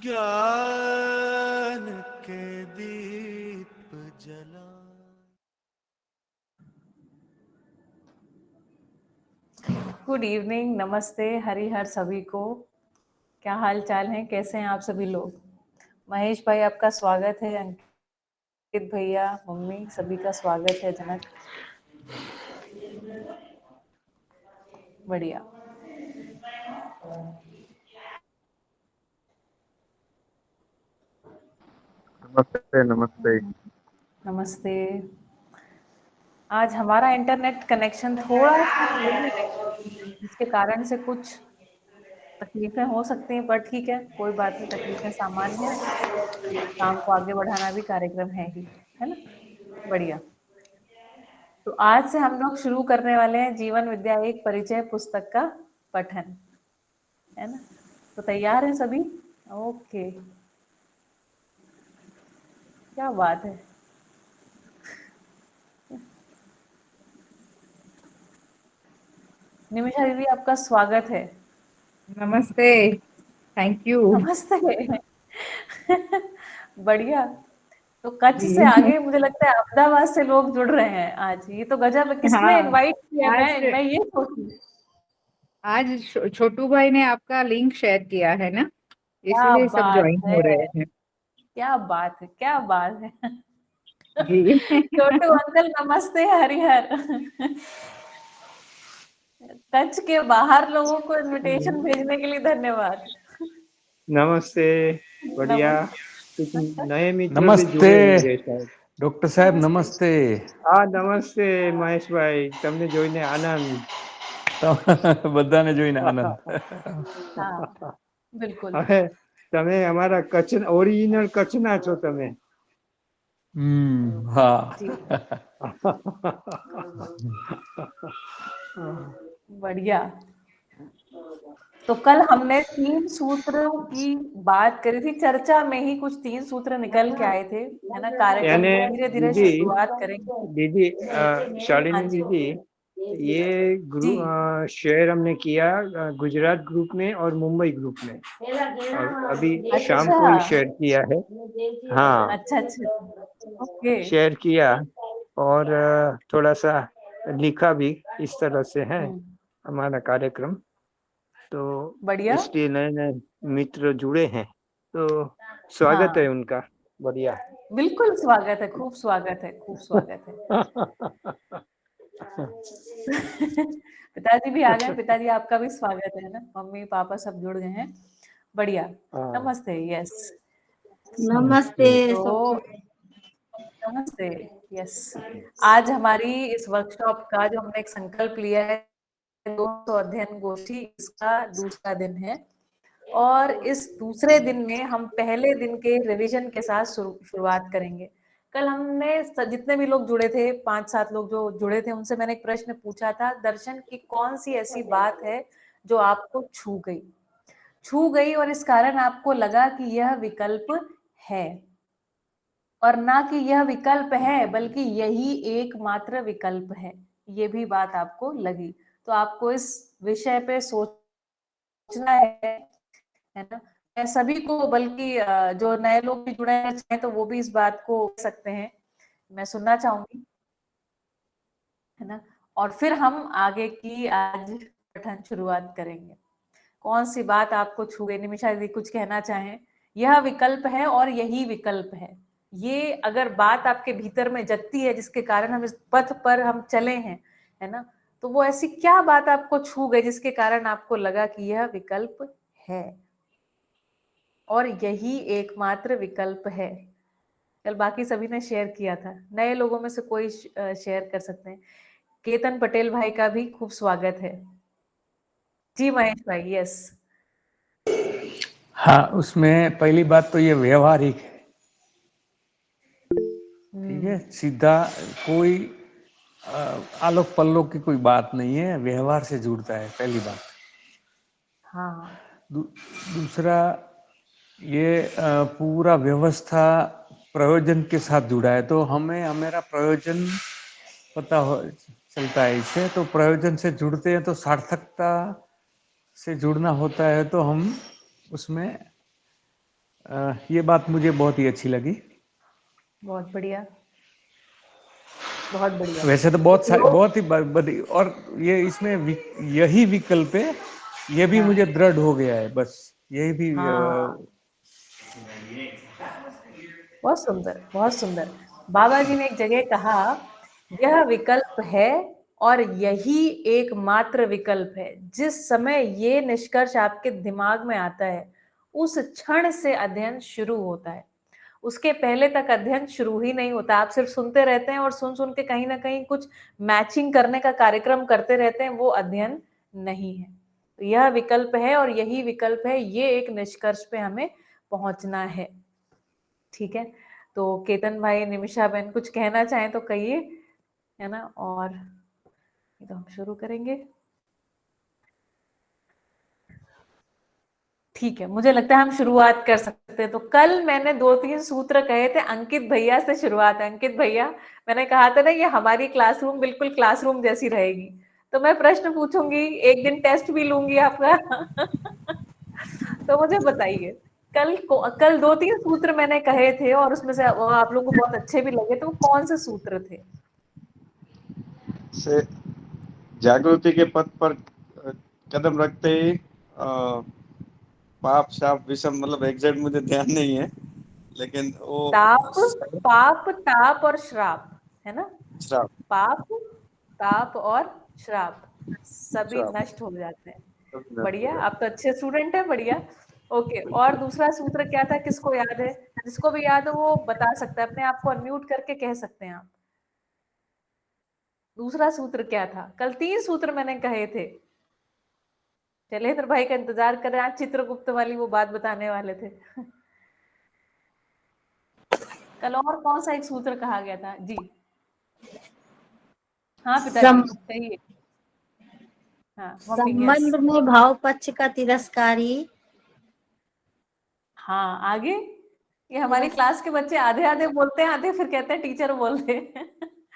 ज्ञान के दीप जला। गुड इवनिंग, नमस्ते, हरिहर सभी को। क्या हाल चाल है, कैसे हैं आप सभी लोग। महेश भाई आपका स्वागत है, अंकित भैया, मम्मी सभी का स्वागत है। जनक बढ़िया। नमस्ते नमस्ते नमस्ते। आज हमारा इंटरनेट कनेक्शन थोड़ा सा slow है, जिसके कारण से कुछ तकलीफें हो सकती हैं, पर ठीक है, कोई बात नहीं, तकलीफें सामान्य है। काम को आगे बढ़ाना भी कार्यक्रम है ही, है ना। बढ़िया। तो आज से हम लोग शुरू करने वाले हैं जीवन विद्या एक परिचय पुस्तक का पठन, है ना। तो तैयार हैं सभी? ओके, क्या बात है। निमिषा दीदी आपका स्वागत है। नमस्ते, थैंक यू। नमस्ते। बढ़िया। तो कच्छ से जी आगे मुझे लगता है अहमदाबाद से लोग जुड़ रहे हैं आज। ये तो गजब है, किसने हाँ, इनवाइट किया? आज मैं ये सोचूं। आज छोटू भाई ने आपका लिंक शेयर किया है ना, क्या इसीलिए सब बात ज्वाइन है, हो रहे हैं। क्या बात है, क्या बात है। जी छोटू अंकल नमस्ते, हरिहर। कच्छ के बाहर लोगों को इनविटेशन भेजने के लिए धन्यवाद। नमस्ते, बढ़िया। कुछ नमस्ते। नए मित्र भी नमस्ते जुड़े होंगे शायद। डॉक्टर साहब, नमस्ते। हाँ, नमस्ते महेश भाई, તમને જોઈને આનંદ। બધાને જોઈને આનંદ। हाँ, बिल्कुल। હવે તમે અમારા કચ્છ ઓરિજિનલ કચ્છના છો તમે। હા। जी, बढ़िया। तो कल हमने 3 सूत्रों की बात करी थी, चर्चा में ही कुछ 3 सूत्र निकल के आए थे, है ना। कार्यक्रम यानी की धीरे धीरे दीदी शुरुआत करेंगे। दीदी हाँ शालिनी जी, दीदी, ये जी। शेयर हमने किया गुजरात ग्रुप में और मुंबई ग्रुप में, और अभी शाम अच्छा, को ही शेयर किया है। हाँ, अच्छा, अच्छा, ओके। शेयर किया और थोड़ा सा लिखा भी। इस तरह से है हमारा कार्यक्रम, तो बढ़िया। इसलिए नए नए मित्र जुड़े हैं, तो स्वागत है हाँ, उनका। बढ़िया। बिल्कुल स्वागत है, खूब स्वागत है, खूब स्वागत है। पिताजी भी आ गए, पिताजी आपका भी स्वागत है ना, मम्मी पापा सब जुड़ गए हैं। बढ़िया। हाँ, नमस्ते, यस। नमस्ते तो नमस्ते, यस। आज हमारी इस वर्कशॉप का जो हमने एक संकल्प लिया है, 200 अध्ययन गोष्ठी, इसका दूसरा दिन है। और इस दूसरे दिन में हम पहले दिन के रिवीजन के साथ शुरुआत करेंगे। कल हमने जितने भी लोग जुड़े थे, 5-7 लोग जो जुड़े थे, उनसे मैंने एक प्रश्न पूछा था, दर्शन की कौन सी ऐसी बात है जो आपको छू गई और इस कारण आपको लगा कि यह विकल्प है, और ना कि यह विकल्प है बल्कि यही एकमात्र विकल्प है, ये भी बात आपको लगी। तो आपको इस विषय पे सोचना है ना। मैं सभी को, बल्कि जो नए लोग भी जुड़े हैं चाहे तो वो भी इस बात को कह सकते हैं, मैं सुनना चाहूंगी, है ना। और फिर हम आगे की आज पठन शुरुआत करेंगे। कौन सी बात आपको छू गई? निमिषा दीदी कुछ कहना चाहें? यह विकल्प है और यही विकल्प है, ये अगर बात आपके भीतर में जगती है जिसके कारण हम इस पथ पर हम चले हैं, है ना, तो वो ऐसी क्या बात आपको छू गई जिसके कारण आपको लगा कि यह विकल्प है और यही एकमात्र विकल्प है। कल बाकी सभी ने शेयर किया था, नए लोगों में से कोई शेयर कर सकते हैं। केतन पटेल भाई का भी खूब स्वागत है। जी महेश भाई, यस। हाँ, उसमें पहली बात तो ये व्यवहारिक है, ठीक है। सीधा कोई आलोक पल्लोक की कोई बात नहीं है, व्यवहार से जुड़ता है, पहली बात। हाँ, दूसरा, ये पूरा व्यवस्था प्रयोजन के साथ जुड़ा है, तो हमें हमारा प्रयोजन पता हो चलता है इससे। तो प्रयोजन से जुड़ते हैं तो सार्थकता से जुड़ना होता है तो हम उसमें ये बात मुझे बहुत ही अच्छी लगी। बहुत बढ़िया, बहुत बढ़िया। वैसे तो बहुत ही बड़ी, और ये इसमें यही विकल्प है, ये भी हाँ। मुझे दृढ़ हो गया है, बस यही भी हाँ, बहुत सुंदर, बहुत सुंदर। बाबा जी ने एक जगह कहा, यह विकल्प है और यही एकमात्र विकल्प है। जिस समय ये निष्कर्ष आपके दिमाग में आता है, उस क्षण से अध्ययन शुरू होता है। उसके पहले तक अध्ययन शुरू ही नहीं होता। आप सिर्फ सुनते रहते हैं और सुन सुन के कहीं ना कहीं कुछ मैचिंग करने का कार्यक्रम करते रहते हैं, वो अध्ययन नहीं है। तो यह विकल्प है और यही विकल्प है, ये एक निष्कर्ष पे हमें पहुंचना है। ठीक है, तो केतन भाई, निमिषा बहन कुछ कहना चाहें तो कहिए, है ना। और तो हम शुरू करेंगे। ठीक है, मुझे लगता है हम शुरुआत कर सकते हैं। तो कल मैंने 2-3 सूत्र कहे थे, अंकित भैया से शुरुआत है। अंकित भैया, मैंने कहा था ना ये हमारी क्लासरूम बिल्कुल क्लासरूम जैसी रहेगी। तो मैं प्रश्न पूछूंगी, एक दिन टेस्ट भी लूंगी आपका। तो मुझे बताइए, कल 2-3 सूत्र मैंने कहे थे और उसमें से वो आप लोगों को बहुत अच्छे भी लगे, तो वो कौन से सूत्र थे? से जागृति के पथ पर कदम रखते ही पाप शाप विषम, मतलब एग्जैक्ट मुझे ध्यान नहीं है, लेकिन वो पाप, ताप और श्राप, है ना। श्राप, पाप, ताप और श्राप सभी श्राप, नष्ट हो जाते हैं। सब बढ़िया, आप तो अच्छे स्टूडेंट हैं, बढ़िया। ओके, और दूसरा सूत्र क्या था, किसको याद है? जिसको भी याद है वो बता सकता है, अपने आप को अनम्यूट करके कह सकते हैं आप। दूसरा सूत्र क्या था? कल 3 सूत्र मैंने कहे थे। शैलेंद्र भाई का इंतजार कर रहे हैं, आज चित्रगुप्त वाली वो बात बताने वाले थे। कल और कौन सा एक सूत्र कहा गया था जी? हाँ पिताजी कहिए। हाँ मम्मी, यस। संबंध में भाव पक्ष का तिरस्कारी। हाँ, आगे? ये हमारी क्लास के बच्चे आधे आधे बोलते हैं, आधे फिर कहते हैं टीचर बोलते हैं।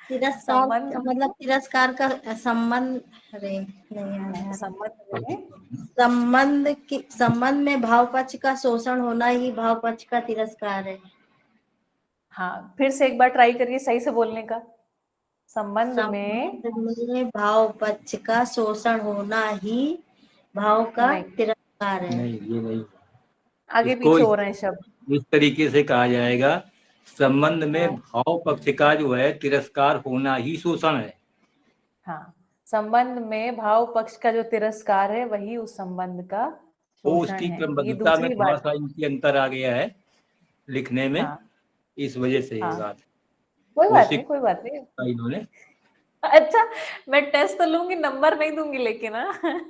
तिरस्कार संबंध, मतलब तिरस्कार का संबंध, अरे नहीं याद है। संबंध में संबंध में भाव पक्ष का शोषण होना ही भाव पक्ष का तिरस्कार है। हाँ, फिर से एक बार ट्राई करिए सही से बोलने का। संबंध में भाव पक्ष का शोषण होना ही भाव का नहीं, तिरस्कार है। नहीं, ये नहीं, आगे इसको पीछे हो रहे हैं शब्द। इस तरीके से कहा जाएगा, संबंध में हाँ। भाव पक्ष का जो है तिरस्कार होना ही शोषण है। हाँ, संबंध में भाव पक्ष का जो तिरस्कार है वही उस संबंध का वो शोषण उसकी है। ये क्रमबद्धता में दूसरी थोड़ा बात। सा इनकी अंतर आ गया है लिखने में, हाँ, इस वजह से ये हाँ, बात कोई बात नहीं, कोई बात नहीं। इन्होंने अच्छा, मैं टेस्ट तो लूंगी, नंबर नहीं दूंगी लेकिन,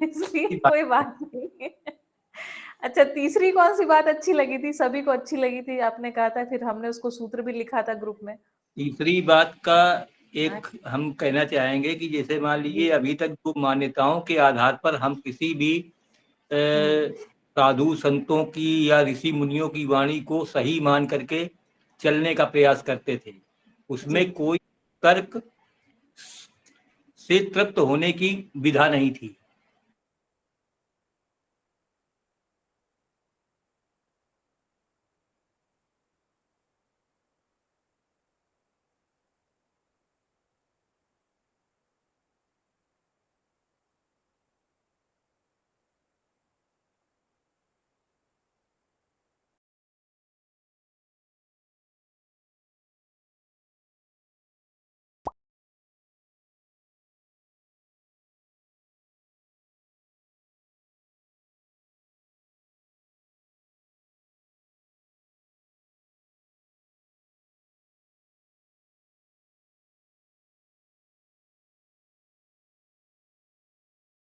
इसलिए कोई बात नहीं। अच्छा, तीसरी कौन सी बात अच्छी लगी थी? सभी को अच्छी लगी थी, आपने कहा था, फिर हमने उसको सूत्र भी लिखा था ग्रुप में। तीसरी बात का एक हम कहना चाहेंगे कि जैसे मान लीजिए अभी तक जो मान्यताओं के आधार पर हम किसी भी साधु संतों की या ऋषि मुनियों की वाणी को सही मान करके चलने का प्रयास करते थे, उसमें कोई तर्क से तृप्त होने की विधा नहीं थी।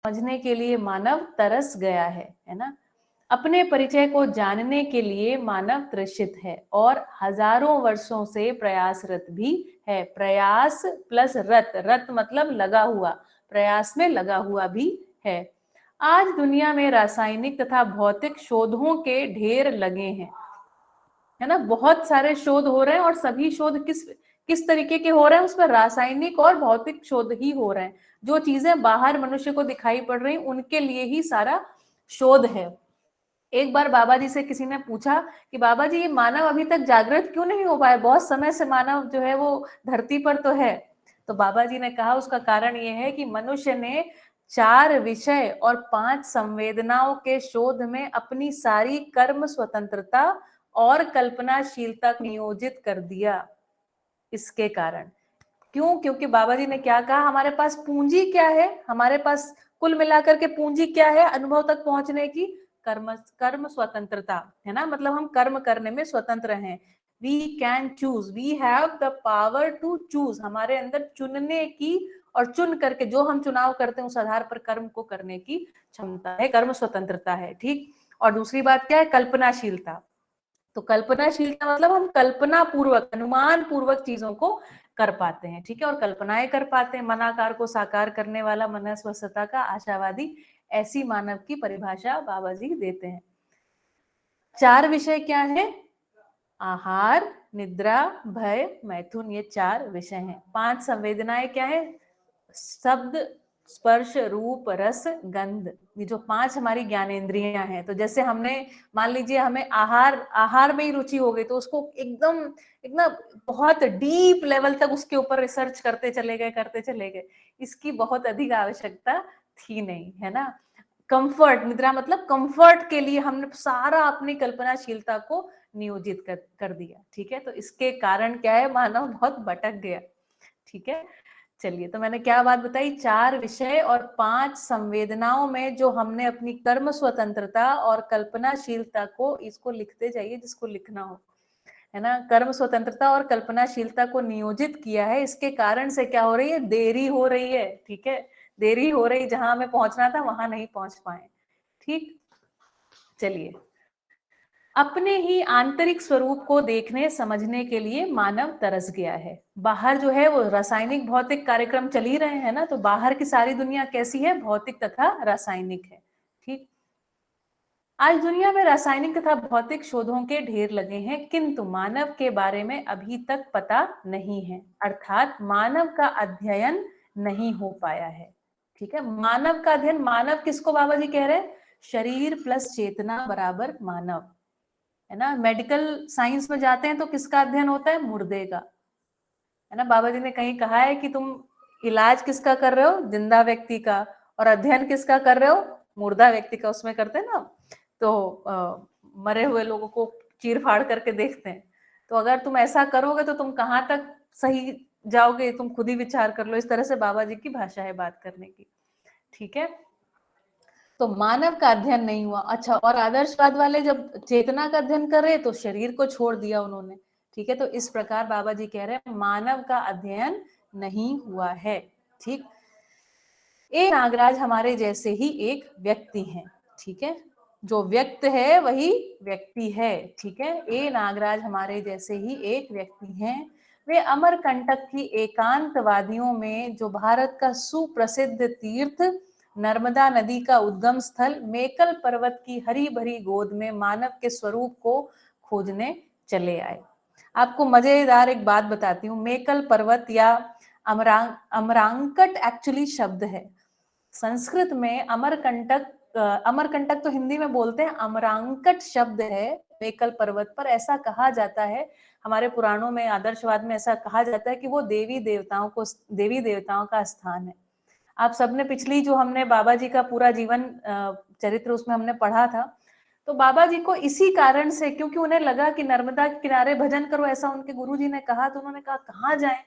समझने के लिए मानव तरस गया है ना। अपने परिचय को जानने के लिए मानव तृषित है और हजारों वर्षों से प्रयासरत भी है। प्रयास प्लस रत, रत मतलब लगा हुआ, प्रयास में लगा हुआ भी है। आज दुनिया में रासायनिक तथा भौतिक शोधों के ढेर लगे हैं, है ना। बहुत सारे शोध हो रहे हैं और सभी शोध किस तरीके के हो रहे हैं? उसमें रासायनिक और भौतिक शोध ही हो रहे हैं। जो चीजें बाहर मनुष्य को दिखाई पड़ रही उनके लिए ही सारा शोध है। एक बार बाबा जी से किसी ने पूछा कि बाबा जी ये मानव अभी तक जागृत क्यों नहीं हो पाया, बहुत समय से मानव जो है वो धरती पर तो है। तो बाबा जी ने कहा उसका कारण ये है कि मनुष्य ने 4 विषय और 5 संवेदनाओं के शोध में अपनी सारी कर्म स्वतंत्रता और कल्पनाशीलता नियोजित कर दिया। इसके कारण क्यों? क्योंकि बाबा जी ने क्या कहा, हमारे पास पूंजी क्या है, हमारे पास कुल मिलाकर के पूंजी क्या है अनुभव तक पहुंचने की? कर्म स्वतंत्रता है ना, मतलब हम कर्म करने में स्वतंत्र हैं। We can choose, we have the power to choose, हमारे अंदर चुनने की और चुन करके जो हम चुनाव करते हैं उस आधार पर कर्म को करने की क्षमता है, कर्म स्वतंत्रता है। ठीक। और दूसरी बात क्या है? कल्पनाशीलता। तो कल्पनाशीलता मतलब हम कल्पना पूर्वक, अनुमान पूर्वक चीजों को कर पाते हैं। ठीक है, और कल्पनाएं कर पाते हैं। मनाकार को साकार करने वाला मनस्वसता का आशावादी, ऐसी मानव की परिभाषा बाबा जी देते हैं। 4 विषय क्या है? आहार, निद्रा, भय, मैथुन, ये 4 विषय हैं। 5 संवेदनाएं क्या है? शब्द, स्पर्श, रूप, रस, गंध, ये जो 5 हमारी ज्ञानेंद्रियां हैं। तो जैसे हमने मान लीजिए हमें आहार में ही रुचि हो गई, तो उसको एकदम बहुत डीप लेवल तक उसके ऊपर रिसर्च करते चले गए, इसकी बहुत अधिक आवश्यकता थी नहीं, है ना। कंफर्ट, निद्रा मतलब कंफर्ट के लिए हमने सारा अपनी कल्पनाशीलता को नियोजित कर दिया। ठीक है, तो इसके कारण क्या है, मानव बहुत भटक गया। ठीक है, चलिए, तो मैंने क्या बात बताई? 4 विषय और 5 संवेदनाओं में जो हमने अपनी कर्म स्वतंत्रता और कल्पनाशीलता को, इसको लिखते जाइए जिसको लिखना हो, है ना, कर्म स्वतंत्रता और कल्पनाशीलता को नियोजित किया है। इसके कारण से क्या हो रही है? देरी हो रही है। ठीक है, देरी हो रही, जहां हमें पहुंचना था वहां नहीं पहुंच पाए। ठीक, चलिए, अपने ही आंतरिक स्वरूप को देखने समझने के लिए मानव तरस गया है। बाहर जो है वो रासायनिक भौतिक कार्यक्रम चल ही रहे हैं ना, तो बाहर की सारी दुनिया कैसी है? भौतिक तथा रासायनिक है। ठीक, आज दुनिया में रासायनिक तथा भौतिक शोधों के ढेर लगे हैं, किंतु मानव के बारे में अभी तक पता नहीं है, अर्थात मानव का अध्ययन नहीं हो पाया है। ठीक है, मानव का अध्ययन, मानव किसको बाबा जी कह रहे हैं? शरीर प्लस चेतना बराबर मानव, है ना। मेडिकल साइंस में जाते हैं तो किसका अध्ययन होता है? मुर्दे का, है ना। बाबा जी ने कहीं कहा है कि तुम इलाज किसका कर रहे हो? जिंदा व्यक्ति का, और अध्ययन किसका कर रहे हो? मुर्दा व्यक्ति का। उसमें करते हैं ना, तो मरे हुए लोगों को चीर फाड़ करके देखते हैं। तो अगर तुम ऐसा करोगे तो तुम कहाँ तक सही जाओगे, तुम खुद ही विचार कर लो। इस तरह से बाबा जी की भाषा है बात करने की। ठीक है, तो मानव का अध्ययन नहीं हुआ। अच्छा, और आदर्शवाद वाले जब चेतना का अध्ययन कर रहे तो शरीर को छोड़ दिया उन्होंने। ठीक है, तो इस प्रकार बाबा जी कह रहे हैं मानव का अध्ययन नहीं हुआ है। ठीक, ए नागराज हमारे जैसे ही एक व्यक्ति हैं। ठीक है, जो व्यक्त है वही व्यक्ति है। ठीक है, ए नागराज हमारे जैसे ही एक व्यक्ति हैं। वे अमरकंटक की एकांतवादियों में जो भारत का सुप्रसिद्ध तीर्थ नर्मदा नदी का उद्गम स्थल मेकल पर्वत की हरी भरी गोद में मानव के स्वरूप को खोजने चले आए। आपको मजेदार एक बात बताती हूँ। मेकल पर्वत या अमरांकट एक्चुअली शब्द है संस्कृत में। अमरकंटक तो हिंदी में बोलते हैं, अमरांकट शब्द है मेकल पर्वत पर। ऐसा कहा जाता है हमारे पुराणों में, आदर्शवाद में ऐसा कहा जाता है कि वो देवी देवताओं का स्थान है। आप सबने पिछली जो हमने बाबा जी का पूरा जीवन चरित्र उसमें हमने पढ़ा था, तो बाबा जी को इसी कारण से, क्योंकि उन्हें लगा कि नर्मदा के किनारे भजन करो, ऐसा उनके गुरुजी ने कहा, तो उन्होंने कहा कहाँ जाएं?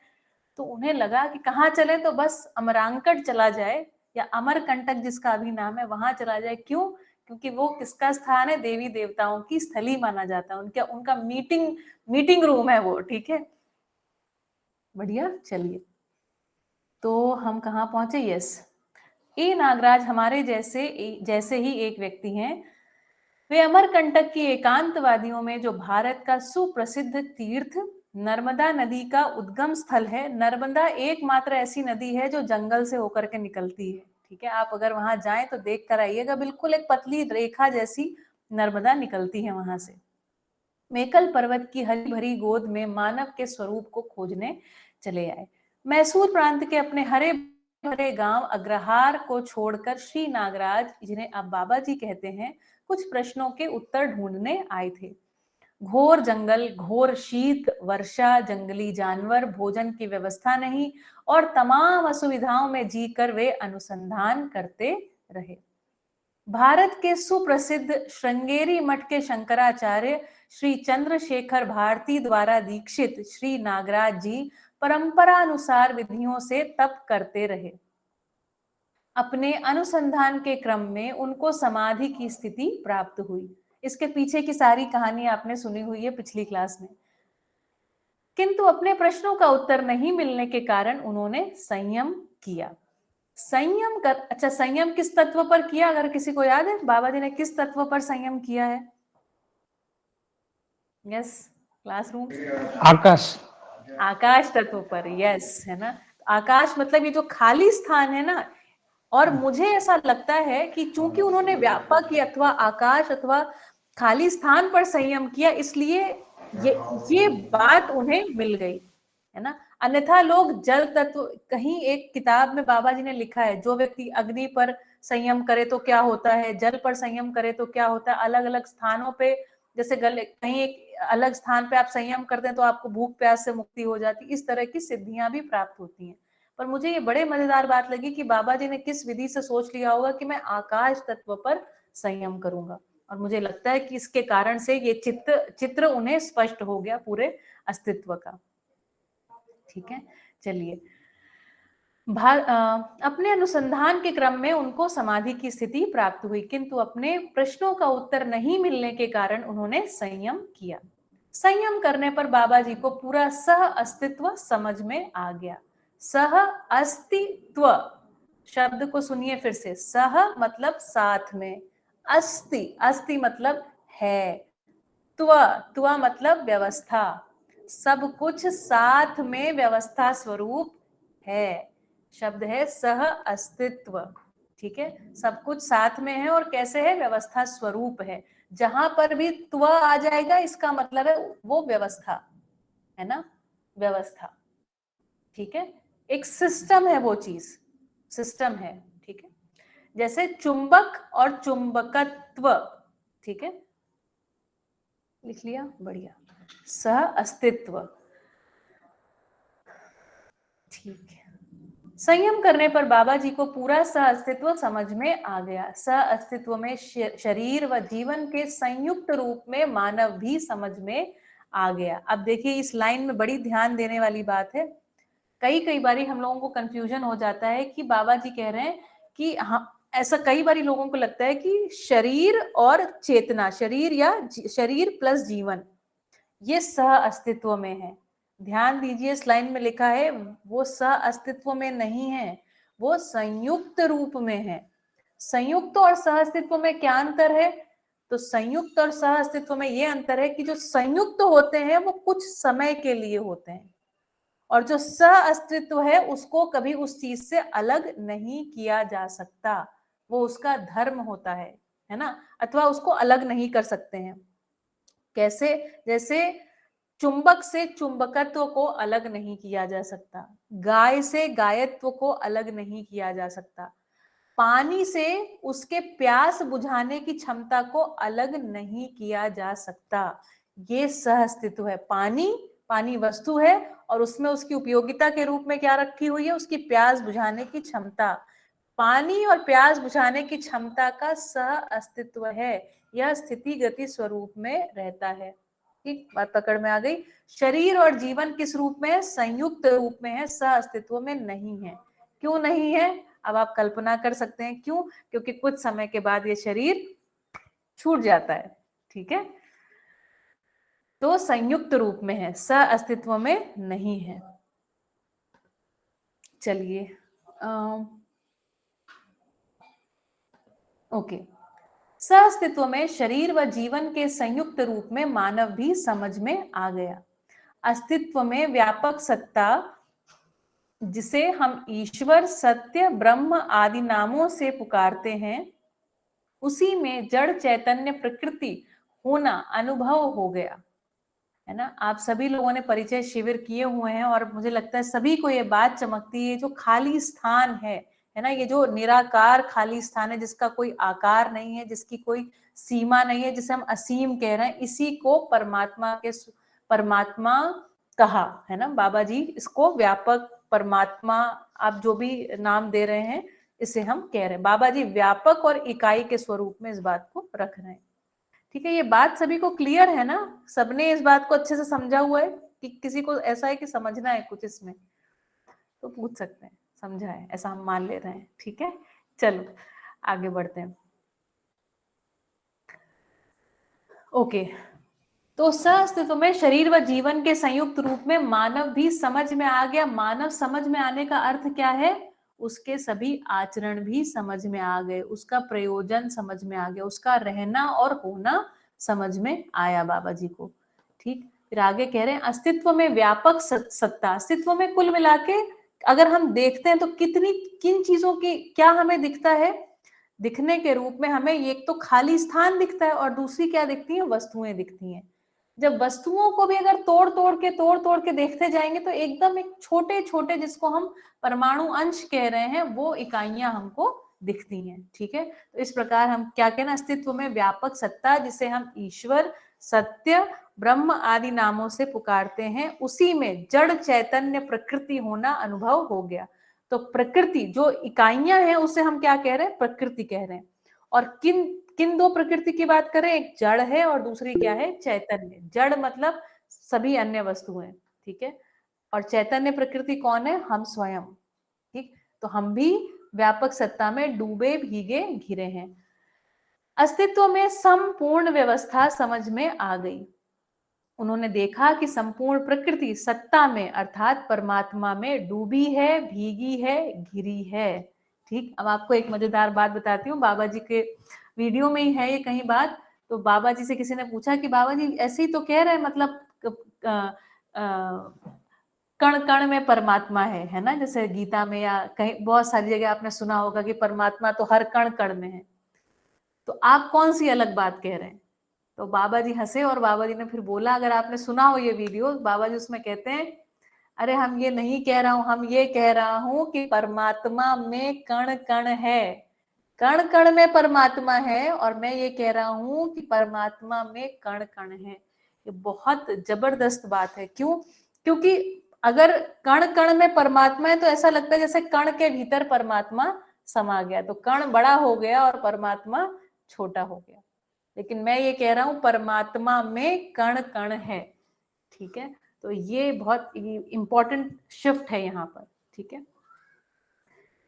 तो उन्हें लगा कि कहाँ चले, तो बस अमरांकट चला जाए, या अमरकंटक जिसका अभी नाम है, वहां चला जाए। क्यों? क्योंकि वो किसका स्थान है? देवी देवताओं की स्थली माना जाता है, उनका मीटिंग रूम है वो। ठीक है, बढ़िया। चलिए, तो हम कहाँ पहुंचे? यस, ए नागराज हमारे जैसे ही एक व्यक्ति हैं। वे अमरकंटक की एकांतवादियों में जो भारत का सुप्रसिद्ध तीर्थ नर्मदा नदी का उद्गम स्थल है। नर्मदा एकमात्र ऐसी नदी है जो जंगल से होकर के निकलती है। ठीक है, आप अगर वहां जाएं तो देख कर आइएगा, बिल्कुल एक पतली रेखा जैसी नर्मदा निकलती है वहां से। मेकल पर्वत की हरी भरी गोद में मानव के स्वरूप को खोजने चले आए। मैसूर प्रांत के अपने हरे भरे गांव अग्रहार को छोड़कर श्री नागराज, जिन्हें अब बाबा जी कहते हैं, कुछ प्रश्नों के उत्तर ढूंढने आए थे। घोर जंगल, घोर शीत, वर्षा, जंगली जानवर, भोजन की व्यवस्था नहीं और तमाम असुविधाओं में जीकर वे अनुसंधान करते रहे। भारत के सुप्रसिद्ध श्रृंगेरी मठ के शंकराचार्य श्री चंद्रशेखर भारती द्वारा दीक्षित श्री नागराज जी परंपरा अनुसार विधियों से तप करते रहे। अपने अनुसंधान के क्रम में उनको समाधि की स्थिति प्राप्त हुई। इसके पीछे की सारी कहानी आपने सुनी हुई है पिछली क्लास में। किंतु अपने प्रश्नों का उत्तर नहीं मिलने के कारण उन्होंने संयम किया। अच्छा, संयम किस तत्व पर किया? अगर किसी को याद है बाबा जी ने किस तत्व पर संयम किया है? Yes, classroom. आकाश तत्व पर, यस, है ना। आकाश मतलब ये जो खाली स्थान है ना, और मुझे ऐसा लगता है कि चूंकि उन्होंने व्यापक अथवा आकाश अथवा खाली स्थान पर संयम किया, इसलिए ये बात उन्हें मिल गई, है ना। अन्यथा लोग जल तत्व, कहीं एक किताब में बाबा जी ने लिखा है, जो व्यक्ति अग्नि पर संयम करे तो क्या होता है, जल पर संयम करे तो क्या होता है। अलग अलग स्थानों पे, जैसे कहीं एक अलग स्थान पे आप संयम करते हैं तो आपको भूख प्यास से मुक्ति हो जाती, इस तरह की सिद्धियां भी प्राप्त होती हैं। पर मुझे ये बड़े मजेदार बात लगी कि बाबा जी ने किस विधि से सोच लिया होगा कि मैं आकाश तत्व पर संयम करूंगा, और मुझे लगता है कि इसके कारण से ये चित्र उन्हें स्पष्ट हो गया पूरे अस्तित्व का। ठीक है, चलिए। अपने अनुसंधान के क्रम में उनको समाधि की स्थिति प्राप्त हुई, किंतु अपने प्रश्नों का उत्तर नहीं मिलने के कारण उन्होंने संयम किया। संयम करने पर बाबा जी को पूरा सह अस्तित्व समझ में आ गया। सह अस्तित्व शब्द को सुनिए फिर से। सह मतलब साथ में, अस्ति, अस्ति मतलब है, त्व मतलब व्यवस्था, सब कुछ साथ में व्यवस्था स्वरूप है। शब्द है सह अस्तित्व। ठीक है, सब कुछ साथ में है और कैसे है? व्यवस्था स्वरूप है। जहां पर भी त्व आ जाएगा इसका मतलब है वो व्यवस्था है ना, व्यवस्था। ठीक है, एक सिस्टम है, वो चीज सिस्टम है। ठीक है, जैसे चुंबक और चुंबकत्व। ठीक है, लिख लिया, बढ़िया। सह अस्तित्व। ठीक है, संयम करने पर बाबा जी को पूरा सह अस्तित्व समझ में आ गया। सह अस्तित्व में शरीर व जीवन के संयुक्त रूप में मानव भी समझ में आ गया। अब देखिए, इस लाइन में बड़ी ध्यान देने वाली बात है। कई बारी हम लोगों को कंफ्यूजन हो जाता है कि बाबा जी कह रहे हैं कि हम, ऐसा कई बारी लोगों को लगता है कि शरीर और चेतना, शरीर या शरीर प्लस जीवन, ये सह अस्तित्व में है। ध्यान दीजिए, इस लाइन में लिखा है वो सह अस्तित्व में नहीं है, वो संयुक्त रूप में है। संयुक्त और सह अस्तित्व में क्या अंतर है? तो संयुक्त और सह अस्तित्व में ये अंतर है कि जो संयुक्त होते हैं वो कुछ समय के लिए होते हैं, और जो सह अस्तित्व है उसको कभी उस चीज से अलग नहीं किया जा सकता। वो उसका धर्म होता है ना, अथवा उसको अलग नहीं कर सकते हैं। कैसे? जैसे चुंबक से चुंबकत्व को अलग नहीं किया जा सकता, गाय से गायत्व को अलग नहीं किया जा सकता, पानी से उसके प्यास बुझाने की क्षमता को अलग नहीं किया जा सकता। ये सह अस्तित्व है। पानी वस्तु है और उसमें उसकी उपयोगिता के रूप में क्या रखी हुई है? उसकी प्यास बुझाने की क्षमता। पानी और प्यास बुझाने की क्षमता का सह अस्तित्व है, यह स्थिति गति स्वरूप में रहता है। ठीक, बात पकड़ में आ गई। शरीर और जीवन किस रूप में है? संयुक्त रूप में है, सह अस्तित्व में नहीं है। क्यों नहीं है? अब आप कल्पना कर सकते हैं क्यों। क्योंकि कुछ समय के बाद ये शरीर छूट जाता है। ठीक है, तो संयुक्त रूप में है, सह अस्तित्व में नहीं है। चलिए, ओके। सह अस्तित्व में शरीर व जीवन के संयुक्त रूप में मानव भी समझ में आ गया। अस्तित्व में व्यापक सत्ता, जिसे हम ईश्वर, सत्य, ब्रह्म आदि नामों से पुकारते हैं, उसी में जड़ चैतन्य प्रकृति होना अनुभव हो गया। है ना। आप सभी लोगों ने परिचय शिविर किए हुए हैं और मुझे लगता है सभी को ये बात चमकती है, जो खाली स्थान है ना, ये जो निराकार खाली स्थान है जिसका कोई आकार नहीं है, जिसकी कोई सीमा नहीं है, जिसे हम असीम कह रहे हैं, इसी को परमात्मा कहा है ना। बाबा जी इसको व्यापक परमात्मा, आप जो भी नाम दे रहे हैं, इसे हम कह रहे हैं। बाबा जी व्यापक और इकाई के स्वरूप में इस बात को रख रहे हैं। ठीक है, ये बात सभी को क्लियर है ना, सबने इस बात को अच्छे से समझा हुआ है कि किसी को ऐसा है कि समझना है कुछ इसमें तो पूछ सकते हैं, समझा है ऐसा हम मान ले रहे हैं। ठीक है, चलो आगे बढ़ते हैं। ओके, तो सअस्तित्व में शरीर व जीवन के संयुक्त रूप में मानव भी समझ में आ गया। मानव समझ में आने का अर्थ क्या है? उसके सभी आचरण भी समझ में आ गए, उसका प्रयोजन समझ में आ गया, उसका रहना और होना समझ में आया बाबा जी को। ठीक, फिर आगे कह रहे हैं अस्तित्व में व्यापक सत्ता। अस्तित्व में कुल मिला के अगर हम देखते हैं तो किन चीजों की क्या हमें दिखता है? दिखने के रूप में हमें एक तो खाली स्थान दिखता है और दूसरी क्या दिखती है? वस्तुएं दिखती हैं। जब वस्तुओं को भी अगर तोड़ तोड़ के देखते जाएंगे तो एकदम एक छोटे छोटे, जिसको हम परमाणु अंश कह रहे हैं, वो इकाइयां हमको दिखती हैं। ठीक है, तो इस प्रकार हम क्या कहना, अस्तित्व में व्यापक सत्ता, जिसे हम ईश्वर, सत्य, ब्रह्म आदि नामों से पुकारते हैं, उसी में जड़ चैतन्य प्रकृति होना अनुभव हो गया। तो प्रकृति जो इकाइयां हैं उसे हम क्या कह रहे हैं? प्रकृति कह रहे हैं। और किन दो प्रकृति की बात करें? एक जड़ है और दूसरी क्या है? चैतन्य। जड़ मतलब सभी अन्य वस्तुएं, ठीक है, और चैतन्य प्रकृति कौन है? हम स्वयं। ठीक, तो हम भी व्यापक सत्ता में डूबे भीगे घिरे हैं। अस्तित्व में संपूर्ण व्यवस्था समझ में आ गई। उन्होंने देखा कि संपूर्ण प्रकृति सत्ता में अर्थात परमात्मा में डूबी है, भीगी है, घिरी है। ठीक, अब आपको एक मजेदार बात बताती हूँ, बाबा जी के वीडियो में ही है ये कहीं बात। तो बाबा जी से किसी ने पूछा कि बाबा जी ऐसे ही तो कह रहे हैं, मतलब कण कण में परमात्मा है ना, जैसे गीता में या कहीं बहुत सारी जगह आपने सुना होगा कि परमात्मा तो हर कण कण में है, तो आप कौन सी अलग बात कह रहे हैं? तो बाबा जी हंसे और बाबा जी ने फिर बोला, अगर आपने सुना हो ये वीडियो, बाबा जी उसमें कहते हैं, अरे हम ये नहीं कह रहा हूं, हम ये कह रहा हूं कि परमात्मा में कण कण है, कण कण में परमात्मा है, और मैं ये कह रहा हूं कि परमात्मा में कण कण है। ये बहुत जबरदस्त बात है। क्यों? क्योंकि अगर कण कण में परमात्मा है तो ऐसा लगता है जैसे कण के भीतर परमात्मा समा गया, तो कण बड़ा हो गया और परमात्मा छोटा हो गया। लेकिन मैं ये कह रहा हूं परमात्मा में कण कण है। ठीक है, तो ये बहुत इंपॉर्टेंट शिफ्ट है यहाँ पर। ठीक है,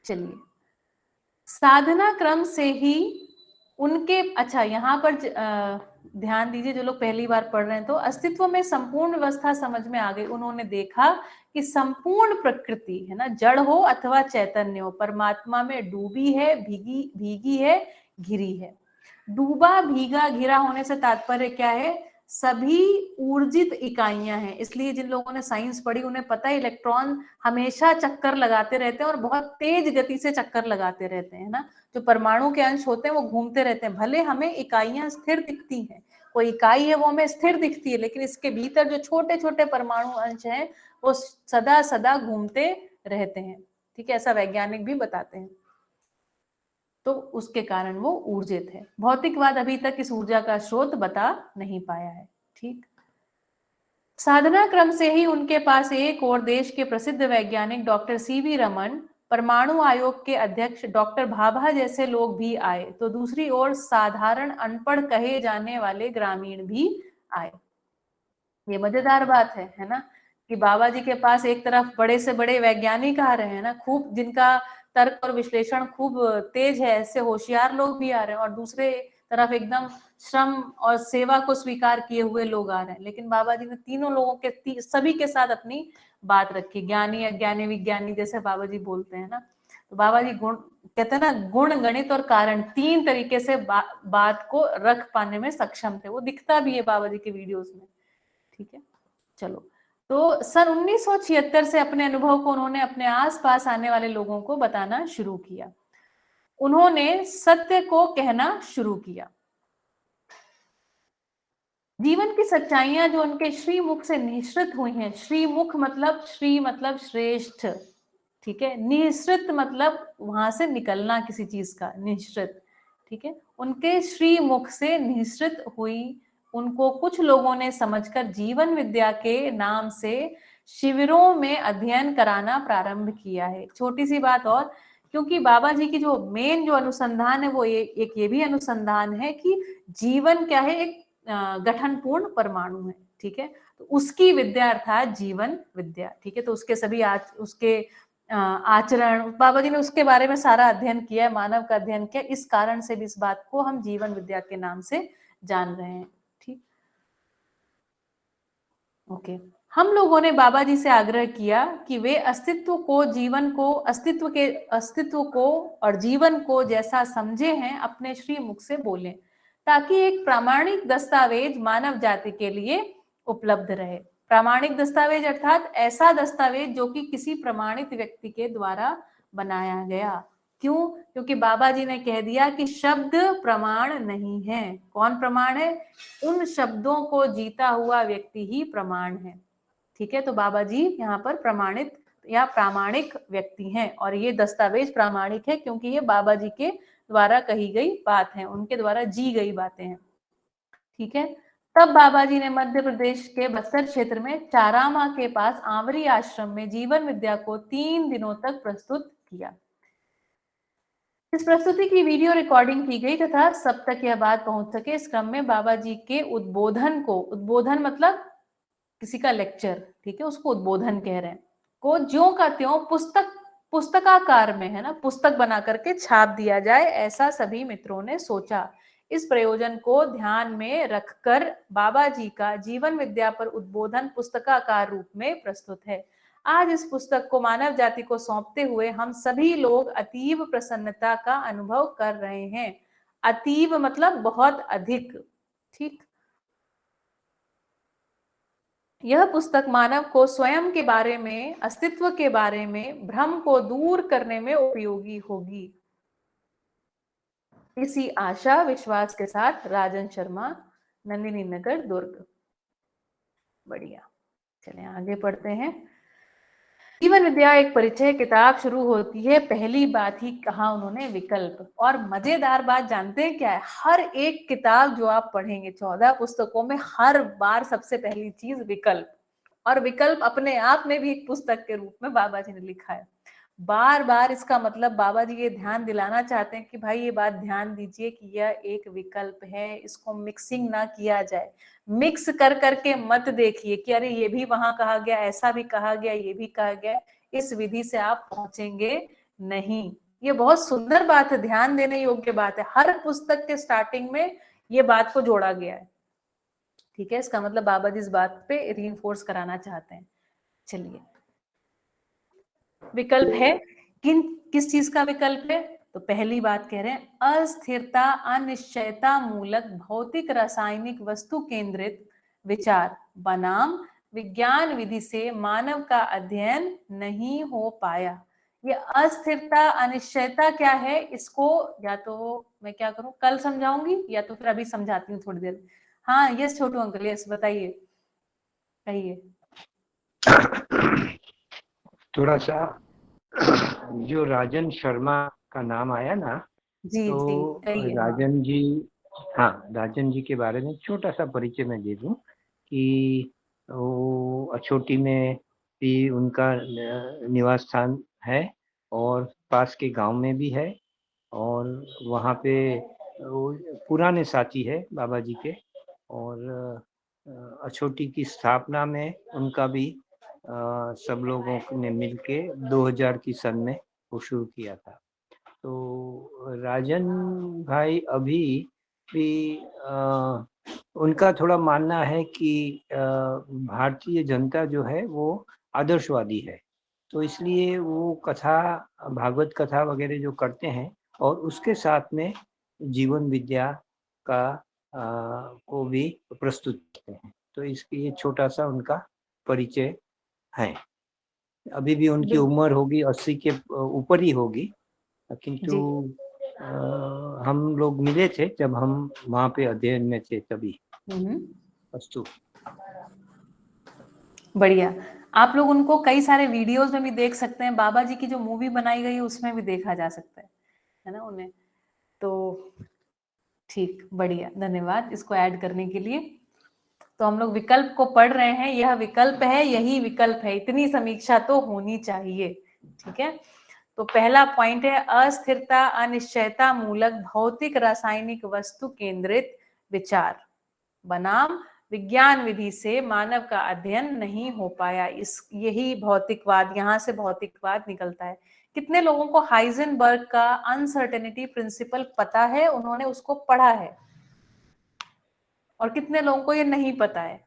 चलिए, साधना क्रम से ही उनके, अच्छा यहाँ पर ध्यान दीजिए जो लोग पहली बार पढ़ रहे हैं, तो अस्तित्व में संपूर्ण व्यवस्था समझ में आ गई। उन्होंने देखा कि संपूर्ण प्रकृति है ना, जड़ हो अथवा चैतन्य हो, परमात्मा में डूबी है, भीगी है, घिरी है। डूबा, भीगा, घिरा होने से तात्पर्य क्या है? सभी ऊर्जित इकाइयां हैं। इसलिए जिन लोगों ने साइंस पढ़ी उन्हें पता है इलेक्ट्रॉन हमेशा चक्कर लगाते रहते हैं और बहुत तेज गति से चक्कर लगाते रहते हैं ना। जो परमाणु के अंश होते हैं वो घूमते रहते हैं, भले हमें इकाइयां स्थिर दिखती हैं, कोई इकाई है वो हमें स्थिर दिखती है, लेकिन इसके भीतर जो छोटे छोटे परमाणु अंश हैं वो सदा सदा घूमते रहते हैं। ठीक है, ऐसा वैज्ञानिक भी बताते हैं। तो उसके कारण वो ऊर्जित है। भौतिकवाद अभी तक इस ऊर्जा का स्रोत बता नहीं पाया है। ठीक, साधना क्रम से ही उनके पास एक और देश के प्रसिद्ध वैज्ञानिक डॉक्टर सीवी रमन, परमाणु आयोग के अध्यक्ष डॉक्टर भाभा जैसे लोग भी आए, तो दूसरी ओर साधारण अनपढ़ कहे जाने वाले ग्रामीण भी आए। ये मजेदार बात है ना, कि बाबा जी के पास एक तरफ बड़े से बड़े वैज्ञानिक आ रहे हैं ना, खूब जिनका तर्क और विश्लेषण खूब तेज है, ऐसे होशियार लोग भी आ रहे हैं, और दूसरे तरफ एकदम श्रम और सेवा को स्वीकार किए हुए लोग आ रहे हैं। लेकिन बाबा जी ने तीनों लोगों के सभी के साथ अपनी बात रखी। ज्ञानी, अज्ञानी, विज्ञानी जैसे बाबा जी बोलते हैं ना, तो बाबा जी गुण कहते हैं ना, गुण, गणित और कारण, तीन तरीके से बात को रख पाने में सक्षम थे। वो दिखता भी है बाबा जी के वीडियोस में। ठीक है, चलो, तो सन 1976 से अपने अनुभव को उन्होंने अपने आसपास आने वाले लोगों को बताना शुरू किया। उन्होंने सत्य को कहना शुरू किया। जीवन की सच्चाइयां जो उनके श्रीमुख से निःसृत हुई हैं, श्रीमुख मतलब श्री मतलब श्रेष्ठ, ठीक है, निःसृत मतलब वहां से निकलना किसी चीज का, निःसृत, ठीक है, उनके श्रीमुख से निःसृत हुई, उनको कुछ लोगों ने समझकर जीवन विद्या के नाम से शिविरों में अध्ययन कराना प्रारंभ किया है। छोटी सी बात और, क्योंकि बाबा जी की जो मेन जो अनुसंधान है वो एक ये भी अनुसंधान है कि जीवन क्या है, एक गठनपूर्ण परमाणु है, ठीक है, तो उसकी विद्या अर्थात जीवन विद्या, ठीक है, तो उसके सभी उसके आचरण, बाबा जी ने उसके बारे में सारा अध्ययन किया है, मानव का अध्ययन किया, इस कारण से भी इस बात को हम जीवन विद्या के नाम से जान रहे हैं, ठीक। ओके, हम लोगों ने बाबा जी से आग्रह किया कि वे अस्तित्व को, जीवन को, अस्तित्व को और जीवन को जैसा समझे हैं अपने श्री मुख से बोलें, ताकि एक प्रामाणिक दस्तावेज मानव जाति के लिए उपलब्ध रहे। प्रामाणिक दस्तावेज अर्थात ऐसा दस्तावेज जो कि किसी प्रमाणित व्यक्ति के द्वारा बनाया गया। क्यों? क्योंकि बाबा जी ने कह दिया कि शब्द प्रमाण नहीं है। कौन प्रमाण है? उन शब्दों को जीता हुआ व्यक्ति ही प्रमाण है, ठीक है, तो बाबा जी यहाँ पर प्रमाणित या प्रामाणिक व्यक्ति हैं, और ये दस्तावेज प्रामाणिक है क्योंकि ये बाबा जी के द्वारा कही गई बात है, उनके द्वारा जी गई बातें हैं, ठीक है। तब बाबा जी ने मध्य प्रदेश के बस्तर क्षेत्र में चारामा के पास आंवरी आश्रम में जीवन विद्या को 3 दिनों तक प्रस्तुत किया। इस प्रस्तुति की वीडियो रिकॉर्डिंग की गई तथा सब तक यह बात पहुंच सके, इस क्रम में बाबा जी के उद्बोधन को, उद्बोधन मतलब किसी का लेक्चर, ठीक है, उसको उद्बोधन कह रहे हैं, को ज्यों का त्यों पुस्तकाकार में, है ना, पुस्तक बना करके छाप दिया जाए, ऐसा सभी मित्रों ने सोचा। इस प्रयोजन को ध्यान में रखकर बाबा जी का जीवन विद्या पर उद्बोधन पुस्तकाकार रूप में प्रस्तुत है। आज इस पुस्तक को मानव जाति को सौंपते हुए हम सभी लोग अतीव प्रसन्नता का अनुभव कर रहे हैं। अतीव मतलब बहुत अधिक, ठीक। यह पुस्तक मानव को स्वयं के बारे में, अस्तित्व के बारे में भ्रम को दूर करने में उपयोगी होगी। इसी आशा विश्वास के साथ राजन शर्मा, नंदिनी नगर, दुर्ग। बढ़िया, चलिए आगे पढ़ते हैं। जीवन विद्या एक परिचय किताब शुरू होती है, पहली बात ही कहा उन्होंने विकल्प, और मजेदार बात जानते हैं क्या है? हर एक किताब जो आप पढ़ेंगे 14 पुस्तकों में, हर बार सबसे पहली चीज विकल्प, और विकल्प अपने आप में भी एक पुस्तक के रूप में बाबा जी ने लिखा है। बार बार इसका मतलब बाबा जी ये ध्यान दिलाना चाहते हैं कि भाई ये बात ध्यान दीजिए कि यह एक विकल्प है, इसको मिक्सिंग ना किया जाए, मिक्स कर करके मत देखिए कि अरे ये भी वहां कहा गया, ऐसा भी कहा गया, ये भी कहा गया, इस विधि से आप पहुंचेंगे नहीं। ये बहुत सुंदर बात है, ध्यान देने योग्य बात है, हर पुस्तक के स्टार्टिंग में ये बात को जोड़ा गया है, ठीक है, इसका मतलब बाबा जी इस बात पे रीइंफोर्स कराना चाहते हैं। चलिए, विकल्प है, किस चीज का विकल्प है? तो पहली बात कह रहे हैं अस्थिरता, अनिश्चयता मूलक भौतिक रासायनिक वस्तु केंद्रित विचार बनाम विज्ञान विधि से मानव का अध्ययन नहीं हो पाया। ये अस्थिरता अनिश्चयता क्या है, इसको या तो मैं क्या करूं, कल समझाऊंगी या तो फिर अभी समझाती हूँ थोड़ी देर। हाँ यस छोटू अंकल, यस बताइए, कहिए। थोड़ा सा जो राजन शर्मा का नाम आया ना, जी तो जी, राजन जी, हाँ राजन जी के बारे में छोटा सा परिचय मैं दे दूं कि वो अछोटी में भी उनका निवास स्थान है और पास के गांव में भी है, और वहाँ पे वो पुराने साथी है बाबा जी के, और अछोटी की स्थापना में उनका भी सब लोगों ने मिलके 2000 की सन में वो शुरू किया था। तो राजन भाई अभी भी उनका थोड़ा मानना है कि भारतीय जनता जो है वो आदर्शवादी है, तो इसलिए वो कथा, भागवत कथा वगैरह जो करते हैं और उसके साथ में जीवन विद्या का को भी प्रस्तुत करते हैं। तो इसकी ये छोटा सा उनका परिचय है। अभी भी उनकी उम्र होगी 80 के ऊपर ही होगी, किंतु हम लोग मिले थे जब हम वहाँ पे अध्ययन में थे तभी। अस्तु। बढ़िया। आप लोग उनको कई सारे वीडियोस में भी देख सकते हैं, बाबा जी की जो मूवी बनाई गई है उसमें भी देखा जा सकता है ना उन्हें। तो ठीक, बढ़िया, धन्यवाद इसको ऐड करने के लिए। तो हम लोग विकल्प को पढ़ रहे हैं, यह विकल्प है, यही विकल्प है, इतनी समीक्षा तो होनी चाहिए। ठीक है, तो पहला पॉइंट है अस्थिरता, अनिश्चयता मूलक भौतिक रासायनिक वस्तु केंद्रित विचार बनाम विज्ञान विधि से मानव का अध्ययन नहीं हो पाया। इस यही भौतिकवाद, यहाँ से भौतिकवाद निकलता है। कितने लोगों को हाइजेनबर्ग का अनसर्टेनिटी प्रिंसिपल पता है, उन्होंने उसको पढ़ा है, और कितने लोगों को ये नहीं पता है?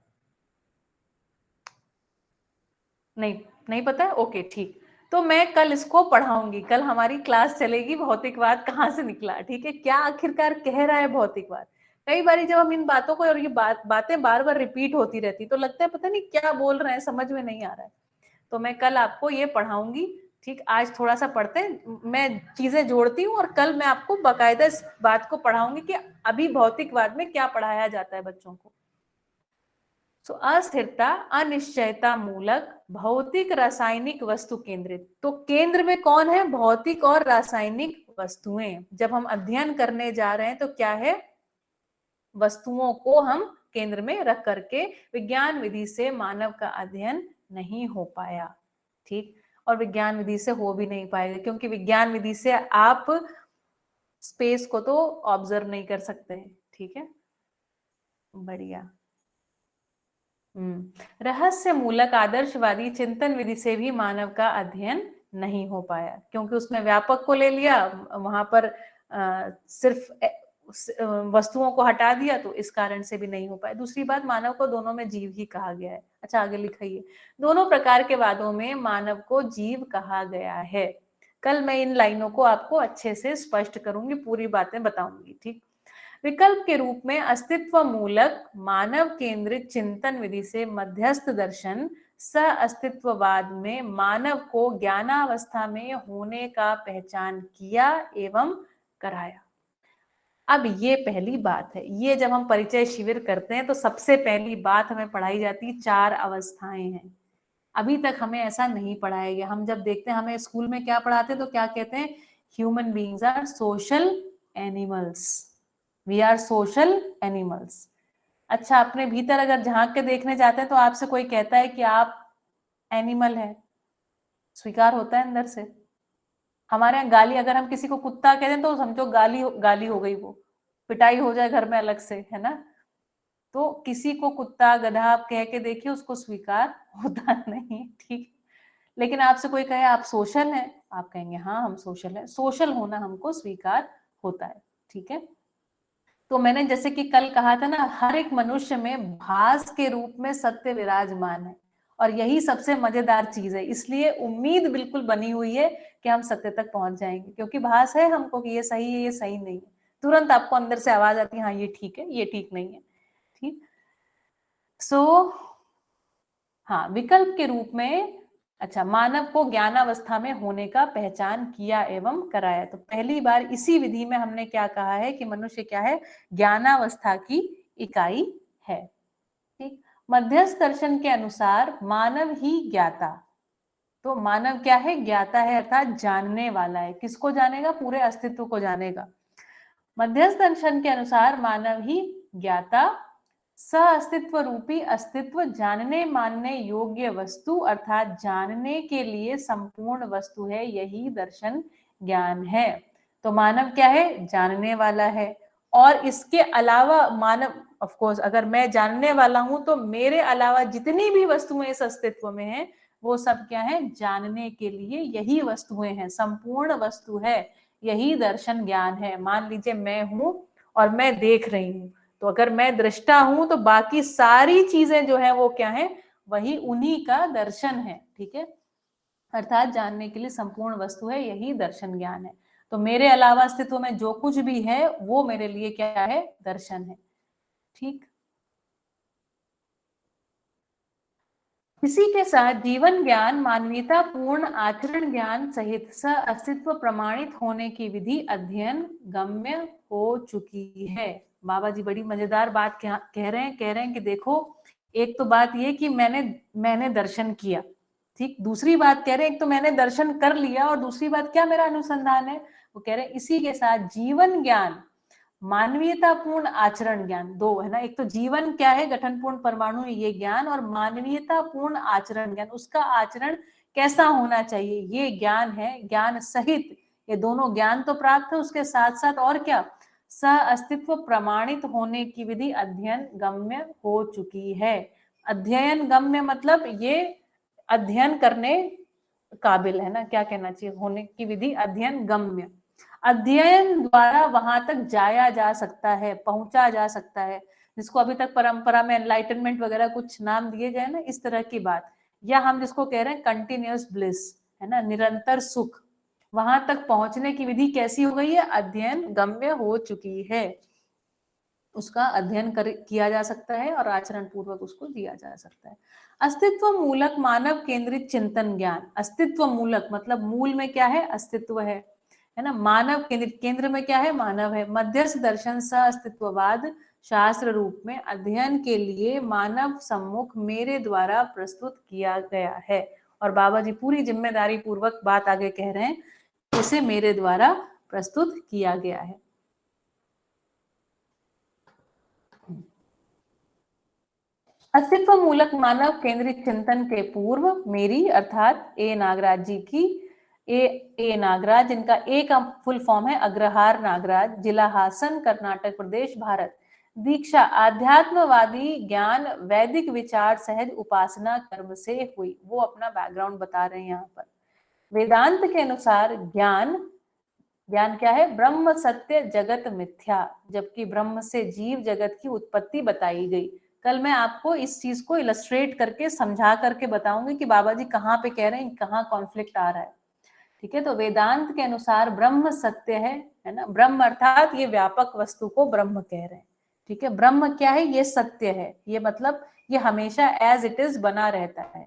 नहीं पता है, ओके ठीक। तो मैं कल इसको पढ़ाऊंगी, कल हमारी क्लास चलेगी भौतिकवाद कहाँ से निकला, ठीक है, क्या आखिरकार कह रहा है भौतिकवाद। कई बार जब हम इन बातों को, और ये बातें बार बार रिपीट होती रहती, तो लगता है पता नहीं क्या बोल रहे हैं, समझ में नहीं आ रहा है। तो मैं कल आपको ये पढ़ाऊंगी, ठीक। आज थोड़ा सा पढ़ते हैं, मैं चीजें जोड़ती हूँ, और कल मैं आपको बाकायदा इस बात को पढ़ाऊंगी कि अभी भौतिकवाद में क्या पढ़ाया जाता है बच्चों को। तो अस्थिरता, अनिश्चयता मूलक भौतिक रासायनिक वस्तु केंद्रित। तो केंद्र में कौन है? भौतिक और रासायनिक वस्तुएं। जब हम अध्ययन करने जा रहे हैं तो क्या है? वस्तुओं को हम केंद्र में रख करके विज्ञान विधि से मानव का अध्ययन नहीं हो पाया, ठीक। और विज्ञान विधि से हो भी नहीं पाएगा, क्योंकि विज्ञान विधि से आप स्पेस को तो ऑब्जर्व नहीं कर सकते हैं, ठीक है। बढ़िया। रहस्य मूलक आदर्शवादी चिंतन विधि से भी मानव का अध्ययन नहीं हो पाया, क्योंकि उसमें व्यापक को ले लिया, वहां पर सिर्फ वस्तुओं को हटा दिया, तो इस कारण से भी नहीं हो पाया। दूसरी बात, मानव को दोनों में जीव ही कहा गया है। अच्छा, आगे लिखाइए, दोनों प्रकार के वादों में मानव को जीव कहा गया है। कल मैं इन लाइनों को आपको अच्छे से स्पष्ट करूंगी, पूरी बातें बताऊंगी, ठीक। विकल्प के रूप में अस्तित्व मूलक मानव केंद्रित चिंतन विधि से मध्यस्थ दर्शन सह अस्तित्ववाद में मानव को ज्ञानावस्था में होने का पहचान किया एवं कराया। अब ये पहली बात है, ये जब हम परिचय शिविर करते हैं तो सबसे पहली बात हमें पढ़ाई जाती 4 अवस्थाएं हैं। अभी तक हमें ऐसा नहीं पढ़ाया गया। हम जब देखते हैं हमें स्कूल में क्या पढ़ाते हैं, तो क्या कहते हैं? Human beings are social animals, we are social animals. अच्छा, अपने भीतर अगर झांक के देखने जाते हैं तो आपसे कोई कहता है कि आप एनिमल है, स्वीकार होता है अंदर से? हमारे यहाँ गाली, अगर हम किसी को कुत्ता कहते हैं तो समझो गाली हो गई, वो पिटाई हो जाए घर में अलग से, है ना। तो किसी को कुत्ता गधा आप कह के देखिए, उसको स्वीकार होता नहीं, ठीक। लेकिन आपसे कोई कहे आप सोशल हैं, आप कहेंगे हाँ हम सोशल हैं, सोशल होना हमको स्वीकार होता है, ठीक है। तो मैंने जैसे कि कल कहा था ना, हर एक मनुष्य में भास के रूप में सत्य विराजमान है, और यही सबसे मजेदार चीज है। इसलिए उम्मीद बिल्कुल बनी हुई है कि हम सत्य तक पहुंच जाएंगे, क्योंकि भास है हमको कि ये सही है, ये सही नहीं है। तुरंत आपको अंदर से आवाज आती है, हाँ ये ठीक है, ये ठीक नहीं है, ठीक। हाँ, विकल्प के रूप में, अच्छा, मानव को ज्ञानावस्था में होने का पहचान किया एवं कराया। तो पहली बार इसी विधि में हमने क्या कहा है कि मनुष्य क्या है? ज्ञानावस्था की इकाई है, ठीक। मध्यस्थ दर्शन के अनुसार मानव ही ज्ञाता। तो मानव क्या है? ज्ञाता है, अर्थात जानने वाला है। किसको जानेगा? पूरे अस्तित्व को जानेगा। मध्यस्थ दर्शन के अनुसार मानव ही ज्ञाता, सह अस्तित्व रूपी अस्तित्व जानने मानने योग्य वस्तु, अर्थात जानने के लिए संपूर्ण वस्तु है, यही दर्शन ज्ञान है। तो मानव क्या है? जानने वाला है। और इसके अलावा मानव, ऑफ कोर्स, अगर मैं जानने वाला हूं तो मेरे अलावा जितनी भी वस्तुएं इस अस्तित्व में हैं, वो सब क्या है? जानने के लिए यही वस्तुएं हैं, संपूर्ण वस्तु है, यही दर्शन ज्ञान है। मान लीजिए मैं हूं और मैं देख रही हूं, तो अगर मैं दृष्टा हूं तो बाकी सारी चीजें जो है वो क्या है? वही उन्हीं का दर्शन है, ठीक है। अर्थात जानने के लिए संपूर्ण वस्तु है, यही दर्शन ज्ञान है। तो मेरे अलावा अस्तित्व में जो कुछ भी है वो मेरे लिए क्या है? दर्शन है, ठीक। इसी के साथ जीवन ज्ञान, मानवीयता पूर्ण आचरण ज्ञान सहित स अस्तित्व प्रमाणित होने की विधि अध्ययन गम्य हो चुकी है। बाबा जी बड़ी मजेदार बात कह रहे हैं कि देखो, एक तो बात ये कि मैंने दर्शन किया, ठीक। दूसरी बात कह रहे हैं, एक तो मैंने दर्शन कर लिया, और दूसरी बात क्या मेरा अनुसंधान है, वो कह रहे हैं इसी के साथ जीवन ज्ञान, मानवीयतापूर्ण आचरण ज्ञान, दो है ना। एक तो जीवन क्या है, गठनपूर्ण परमाणु, ये ज्ञान, और मानवीयतापूर्ण आचरण ज्ञान, उसका आचरण कैसा होना चाहिए, ये ज्ञान है। ज्ञान सहित ये दोनों ज्ञान तो प्राप्त है, उसके साथ साथ और क्या, सह अस्तित्व प्रमाणित होने की विधि अध्ययन गम्य हो चुकी है। अध्ययन गम्य मतलब ये अध्ययन करने काबिल है ना, क्या कहना चाहिए, होने की विधि अध्ययन गम्य। अध्ययन द्वारा वहां तक जाया जा सकता है, पहुंचा जा सकता है, जिसको अभी तक परंपरा में एनलाइटनमेंट वगैरह कुछ नाम दिए गए ना, इस तरह की बात, या हम जिसको कह रहे हैं कंटिन्यूअस ब्लिस, है ना, निरंतर सुख, वहां तक पहुंचने की विधि कैसी हो गई है, अध्ययन गम्य हो चुकी है। उसका अध्ययन किया जा सकता है और आचरण पूर्वक उसको दिया जा सकता है। अस्तित्व मूलक मानव केंद्रित चिंतन ज्ञान, अस्तित्व मूलक मतलब मूल में क्या है, अस्तित्व है ना। मानव केंद्रित, केंद्र में क्या है, मानव है। मध्यस्थ दर्शन सह अस्तित्ववाद शास्त्र रूप में अध्ययन के लिए मानव सम्मुख मेरे द्वारा प्रस्तुत किया गया है। और बाबा जी पूरी जिम्मेदारी पूर्वक बात आगे कह रहे हैं, इसे मेरे द्वारा प्रस्तुत किया गया है। अस्तित्व मूलक मानव केंद्रित चिंतन के पूर्व मेरी अर्थात ए नागराज जी की, ए नागराज, जिनका ए का फुल फॉर्म है अग्रहार नागराज, जिला हासन, कर्नाटक प्रदेश, भारत, दीक्षा आध्यात्मवादी ज्ञान वैदिक विचार सहज उपासना कर्म से हुई। वो अपना बैकग्राउंड बता रहे हैं यहाँ पर। वेदांत के अनुसार ज्ञान क्या है, ब्रह्म सत्य जगत मिथ्या, जबकि ब्रह्म से जीव जगत की उत्पत्ति बताई गई। कल मैं आपको इस चीज को इलस्ट्रेट करके समझा करके बताऊंगी कि बाबा जी कहाँ पे कह रहे हैं, कहाँ कॉन्फ्लिक्ट आ रहा है, ठीक है। तो वेदांत के अनुसार ब्रह्म सत्य है ना। ब्रह्म अर्थात ये व्यापक वस्तु को ब्रह्म कह रहे हैं, ठीक है। ब्रह्म क्या है, ये सत्य है, ये मतलब ये हमेशा एज इट इज बना रहता है,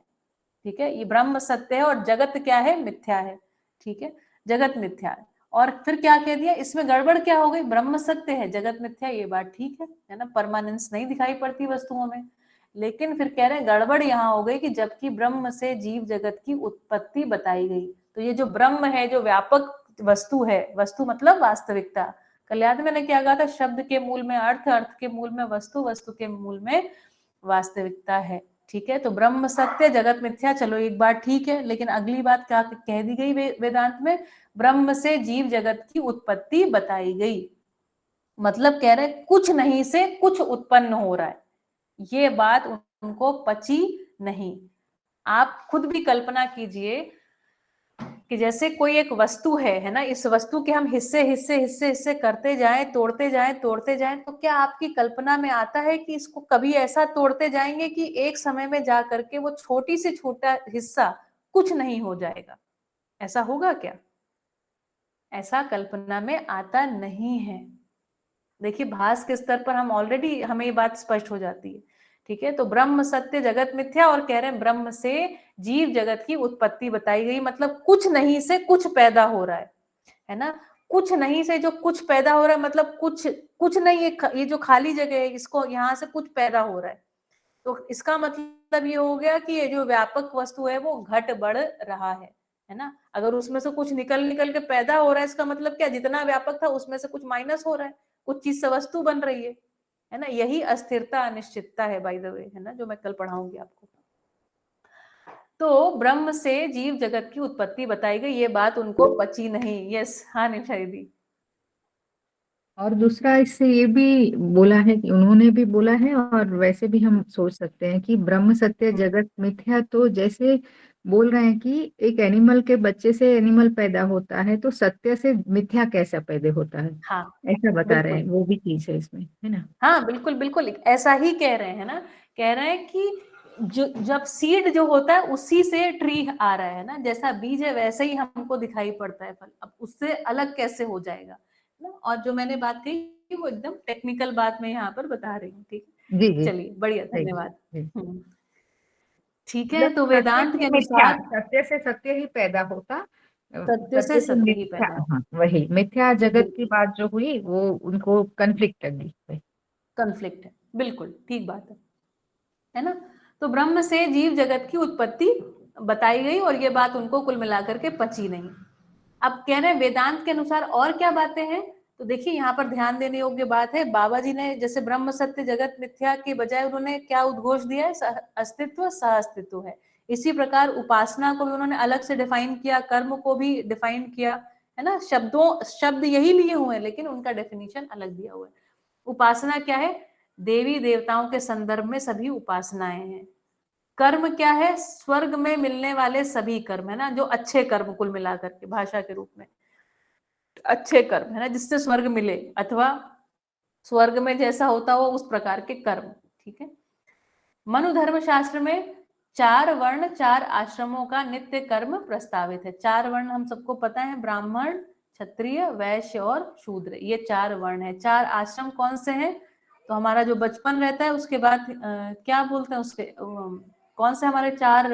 ठीक है। ये ब्रह्म सत्य है, और जगत क्या है, मिथ्या है, ठीक है। जगत मिथ्या है, और फिर क्या कह दिया, इसमें गड़बड़ क्या हो गई, ब्रह्म सत्य है जगत मिथ्या, ये बात ठीक है ना, परमानेंस नहीं दिखाई पड़ती वस्तुओं में। लेकिन फिर कह रहे हैं गड़बड़ यहाँ हो गई कि जबकि ब्रह्म से जीव जगत की उत्पत्ति बताई गई। तो ये जो ब्रह्म है, जो व्यापक वस्तु है, वस्तु मतलब वास्तविकता, कल याद मैंने क्या कहा था, शब्द के मूल में अर्थ, अर्थ के मूल में वस्तु, वस्तु के मूल में वास्तविकता है, ठीक है। तो ब्रह्म सत्य जगत मिथ्या, चलो एक बात ठीक है। लेकिन अगली बात क्या कह दी गई वेदांत में, ब्रह्म से जीव जगत की उत्पत्ति बताई गई। मतलब कह रहे कुछ नहीं से कुछ उत्पन्न हो रहा है, ये बात उनको पची नहीं। आप खुद भी कल्पना कीजिए कि जैसे कोई एक वस्तु है ना, इस वस्तु के हम हिस्से हिस्से हिस्से हिस्से करते जाएं, तोड़ते जाएं, तोड़ते जाएं, तो क्या आपकी कल्पना में आता है कि इसको कभी ऐसा तोड़ते जाएंगे कि एक समय में जा करके वो छोटी से छोटा हिस्सा कुछ नहीं हो जाएगा? ऐसा होगा क्या? ऐसा कल्पना में आता नहीं है। देखिए भास के स्तर पर हम ऑलरेडी, हमें ये बात स्पष्ट हो जाती है, ठीक है। तो ब्रह्म सत्य जगत मिथ्या, और कह रहे हैं ब्रह्म से जीव जगत की उत्पत्ति बताई गई। मतलब कुछ नहीं से कुछ पैदा हो रहा है ना। कुछ नहीं से जो कुछ पैदा हो रहा है, मतलब कुछ नहीं, ये जो खाली जगह है, इसको यहाँ से कुछ पैदा हो रहा है। तो इसका मतलब ये हो गया कि ये जो व्यापक वस्तु है वो घट बढ़ रहा है ना। अगर उसमें से कुछ निकल के पैदा हो रहा है, इसका मतलब क्या, जितना व्यापक था उसमें से कुछ माइनस हो रहा है, कुछ चीज से वस्तु बन रही है ना। यही अस्थिरता अनिश्चितता है, बाय द वे, है ना, जो मैं कल पढ़ाऊंगी आपको। तो ब्रह्म से जीव जगत की उत्पत्ति बताई गई, ये बात उनको पची नहीं। यस, हाँ निशा दीदी। और दूसरा इससे ये भी बोला है कि उन्होंने भी बोला है, और वैसे भी हम सोच सकते हैं कि ब्रह्म सत्य जगत मिथ्या, तो जैसे बोल रहे हैं कि एक एनिमल के बच्चे से एनिमल पैदा होता है, तो सत्य से मिथ्या कैसा पैदा होता है, हाँ ऐसा बता रहे हैं। वो भी चीज है इसमें, है ना। हाँ बिल्कुल बिल्कुल, ऐसा ही कह रहे हैं ना। कह रहे हैं कि जब सीड जो होता है उसी से ट्री आ रहा है ना, जैसा बीज है वैसे ही हमको दिखाई पड़ता है फल, अब उससे अलग कैसे हो जाएगा ना। और जो मैंने बात कही वो एकदम टेक्निकल बात मैं यहाँ पर बता रही हूँ, ठीक है। जी जी, चलिए बढ़िया, सही धन्यवाद। जी। ठीक है, तो सत्य वेदांत के से मिथ्या, अनुसार सत्य से सत्य ही पैदा होता, सत्य से सत्य ही मिथ्या, पैदा हाँ वही मिथ्या जगत की बिल्कुल बात जो हुई वो उनको कन्फ्लिक्ट लगी वही। कन्फ्लिक्ट है, बिल्कुल ठीक बात है ना। तो ब्रह्म से जीव जगत की उत्पत्ति बताई गई और ये बात उनको कुल मिलाकर के पची नहीं। अब कह रहे हैं वेदांत के अनुसार और क्या बातें हैं, तो देखिए यहाँ पर ध्यान देने योग्य बात है, बाबा जी ने जैसे ब्रह्म सत्य जगत मिथ्या के बजाय उन्होंने क्या उद्घोष दिया है, अस्तित्व सह अस्तित्व है। इसी प्रकार उपासना को भी उन्होंने अलग से डिफाइन किया, कर्म को भी डिफाइन किया, है ना। शब्द यही लिए हुए हैं लेकिन उनका डेफिनेशन अलग दिया हुआ है। उपासना क्या है, देवी देवताओं के संदर्भ में सभी उपासनाएं हैं। कर्म क्या है, स्वर्ग में मिलने वाले सभी कर्म, है ना, जो अच्छे कर्म कुल मिलाकर के भाषा के रूप में अच्छे कर्म, है ना, जिससे स्वर्ग मिले अथवा स्वर्ग में जैसा होता हो उस प्रकार के कर्म। ठीक है। मनु धर्म शास्त्र में 4 वर्ण 4 आश्रमों का नित्य कर्म प्रस्तावित है। 4 वर्ण हम सबको पता है, ब्राह्मण, क्षत्रिय, वैश्य और शूद्र, ये 4 वर्ण है। 4 आश्रम कौन से हैं, तो हमारा जो बचपन रहता है उसके बाद क्या बोलते हैं उसके, कौन से हमारे 4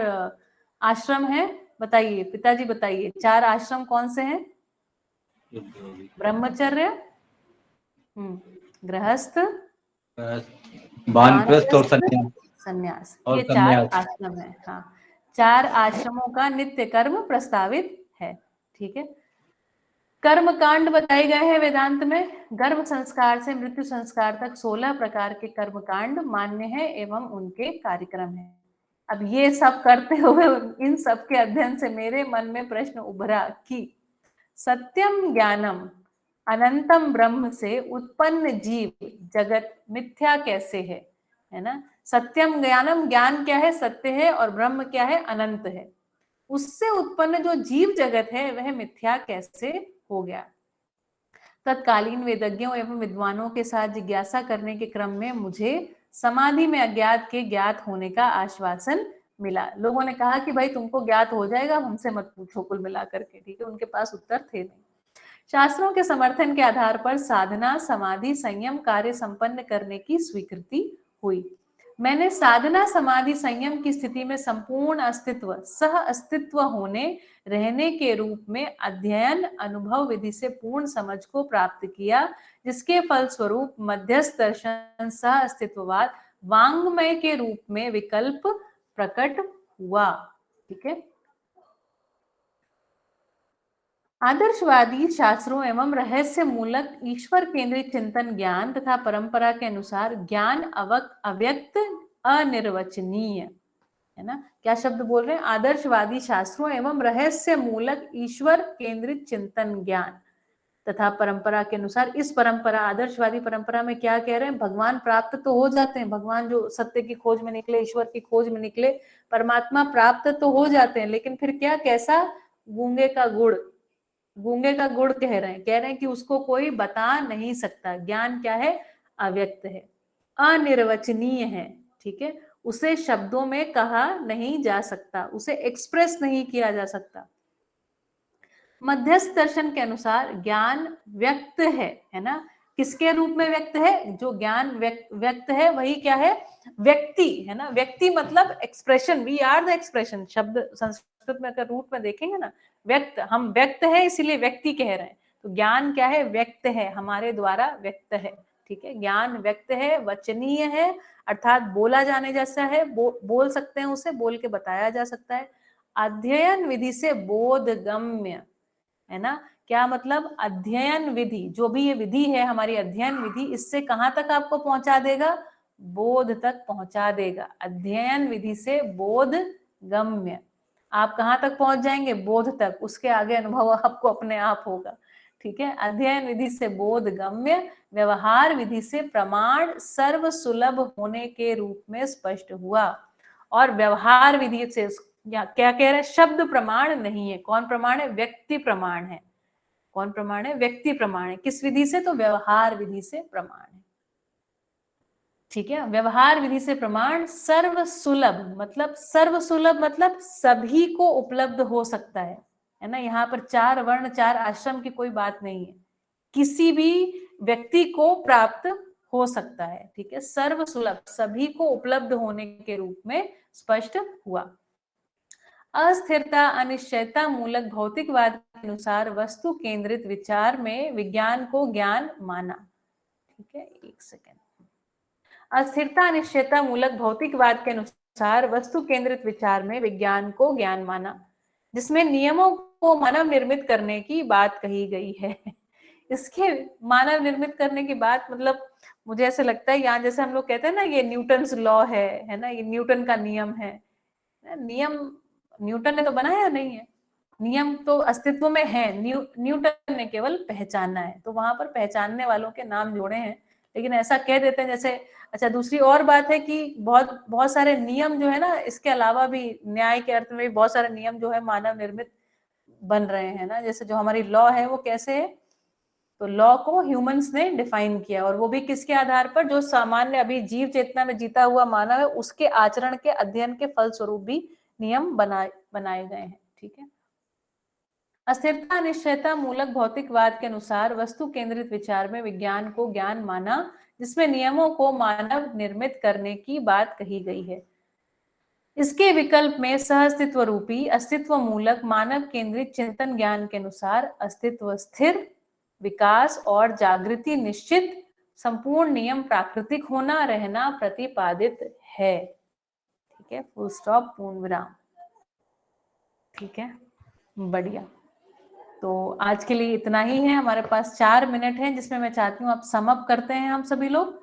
आश्रम हैं, बताइए पिताजी बताइए, 4 आश्रम कौन से हैं? ब्रह्मचर्य, गृहस्थ, वानप्रस्थ और संन्यास। संन्यास, और ये 4 संन्यास। आश्रम है। हाँ, 4 आश्रमों का नित्य कर्म प्रस्तावित है। ठीक है। कर्म कांड बताए गए हैं वेदांत में। गर्भ संस्कार से मृत्यु संस्कार तक 16 प्रकार के कर्म कांड मान्य है एवं उनके कार्यक्रम है। अब ये सब करते हुए इन सब के अध्ययन से मेरे मन में प्रश्न उभरा कि सत्यम ज्ञानम अनंतम ब्रह्म से उत्पन्न जीव जगत मिथ्या कैसे है ना। सत्यम ज्ञानम, ज्ञान क्या है, सत्य है, और ब्रह्म क्या है, अनंत है। उससे उत्पन्न जो जीव जगत है वह मिथ्या कैसे हो गया। तत्कालीन वेदज्ञों एवं विद्वानों के साथ जिज्ञासा करने के क्रम में मुझे समाधि में अज्ञात के ज्ञात होने का आश्वासन मिला। लोगों ने कहा कि भाई तुमको ज्ञात हो जाएगा, हमसे मत पूछो कुल मिलाकर के। ठीक है, उनके पास उत्तर थे नहीं। शास्त्रों के समर्थन के आधार पर साधना, समाधि, संयम कार्य संपन्न करने की स्वीकृति हुई। मैंने साधना, समाधि, संयम की स्थिति में संपूर्ण अस्तित्व, सह अस्तित्व होने रहने के रूप में अध्ययन, अनुभव विधि से पूर्ण समझ को प्राप्त किया, जिसके फलस्वरूप मध्यस्थ दर्शन सह अस्तित्ववाद वांग्मय के रूप में विकल्प प्रकट हुआ। ठीक है। आदर्शवादी शास्त्रों एवं रहस्य मूलक ईश्वर केंद्रित चिंतन ज्ञान तथा परंपरा के अनुसार ज्ञान अव्यक्त अनिर्वचनीय, है ना। क्या शब्द बोल रहे हैं, आदर्शवादी शास्त्रों एवं रहस्य मूलक ईश्वर केंद्रित चिंतन ज्ञान तथा परंपरा के अनुसार। इस परंपरा, आदर्शवादी परंपरा में क्या कह रहे हैं, भगवान प्राप्त तो हो जाते हैं, भगवान जो सत्य की खोज में निकले, ईश्वर की खोज में निकले, परमात्मा प्राप्त तो हो जाते हैं, लेकिन फिर क्या, कैसा, गूंगे का गुड़, गूंगे का गुड़ कह रहे हैं कि उसको कोई बता नहीं सकता। ज्ञान क्या है, अव्यक्त है, अनिर्वचनीय है। ठीक है, उसे शब्दों में कहा नहीं जा सकता, उसे एक्सप्रेस नहीं किया जा सकता। मध्यस्थ दर्शन के अनुसार ज्ञान व्यक्त है ना। किसके रूप में व्यक्त है, जो ज्ञान व्यक्त है वही क्या है, व्यक्ति, है ना। व्यक्ति मतलब expression, we are the expression. शब्द संस्कृत में अगर रूट में देखेंगे ना, व्यक्त, हम व्यक्त है इसीलिए व्यक्ति कह रहे हैं। तो ज्ञान क्या है, व्यक्त है, हमारे द्वारा व्यक्त है। ठीक है, ज्ञान व्यक्त है, वचनीय है, अर्थात बोला जाने जैसा है, बोल सकते हैं उसे, बोल के बताया जा सकता है। अध्ययन विधि से बोधगम्य, है ना। क्या मतलब, अध्ययन विधि, जो भी ये विधि है हमारी अध्ययन विधि, इससे कहां तक आपको पहुंचा देगा, बोध तक पहुंचा देगा। अध्ययन विधि से बोध गम्य, आप कहां तक पहुंच जाएंगे, बोध तक, उसके आगे अनुभव आपको अपने आप होगा। ठीक है, अध्ययन विधि से बोध गम्य, व्यवहार विधि से प्रमाण सर्व सुलभ होने के रूप में स्पष्ट हुआ। और व्यवहार विधि से क्या कह रहे हैं, शब्द प्रमाण नहीं है। कौन प्रमाण है, व्यक्ति प्रमाण है। कौन प्रमाण है, व्यक्ति प्रमाण है। किस विधि से, तो व्यवहार विधि से प्रमाण है। ठीक है, व्यवहार विधि से प्रमाण सर्व सुलभ, मतलब सर्व सुलभ मतलब सभी को उपलब्ध हो सकता है ना। यहाँ पर 4 वर्ण 4 आश्रम की कोई बात नहीं है, किसी भी व्यक्ति को प्राप्त हो सकता है, ठीक है, सर्वसुलभ, सभी को उपलब्ध होने के रूप में स्पष्ट हुआ। अस्थिरता अनिश्चयता मूलक भौतिकवाद के अनुसार वस्तु केंद्रित विचार में विज्ञान को ज्ञान माना, ठीक है, एक सेकेंड। अस्थिरता अनिश्चयता मूलक भौतिकवाद के अनुसार वस्तु केंद्रित विचार में विज्ञान को ज्ञान माना, जिसमें नियमों को मानव निर्मित करने की बात कही गई है। इसके मानव निर्मित करने की बात मतलब मुझे ऐसे लगता है यहाँ जैसे हम लोग कहते हैं ना ये न्यूटन्स लॉ है ना, ये न्यूटन का नियम है। नियम न्यूटन ने तो बनाया नहीं है, नियम तो अस्तित्व में है, न्यूटन ने केवल पहचाना है, तो वहां पर पहचानने वालों के नाम जोड़े हैं, लेकिन ऐसा कह देते हैं जैसे। अच्छा, दूसरी और बात है कि बहुत बहुत सारे नियम जो है ना, इसके अलावा भी न्याय के अर्थ में भी बहुत सारे नियम जो है मानव निर्मित बन रहे हैं ना। जैसे जो हमारी लॉ है वो कैसे है, तो लॉ को ह्यूमंस ने डिफाइन किया, और वो भी किसके आधार पर, जो सामान्य अभी जीव चेतना में जीता हुआ मानव है उसके आचरण के अध्ययन के फलस्वरूप भी नियम बनाए गए हैं, ठीक है। अस्थिरता अनिश्चयता मूलक भौतिकवाद के अनुसार वस्तु केंद्रित विचार में विज्ञान को ज्ञान माना, जिसमें नियमों को मानव निर्मित करने की बात कही गई है। इसके विकल्प में सहअस्तित्व रूपी अस्तित्व मूलक मानव केंद्रित चिंतन ज्ञान के अनुसार अस्तित्व स्थिर, विकास और जागृति निश्चित, संपूर्ण नियम प्राकृतिक होना रहना प्रतिपादित है, ठीक है, फुल स्टॉप, पूर्ण विराम, ठीक है, बढ़िया। तो आज के लिए इतना ही है, हमारे पास 4 मिनट हैं जिसमें मैं चाहती हूँ आप सम अप करते हैं हम सभी लोग,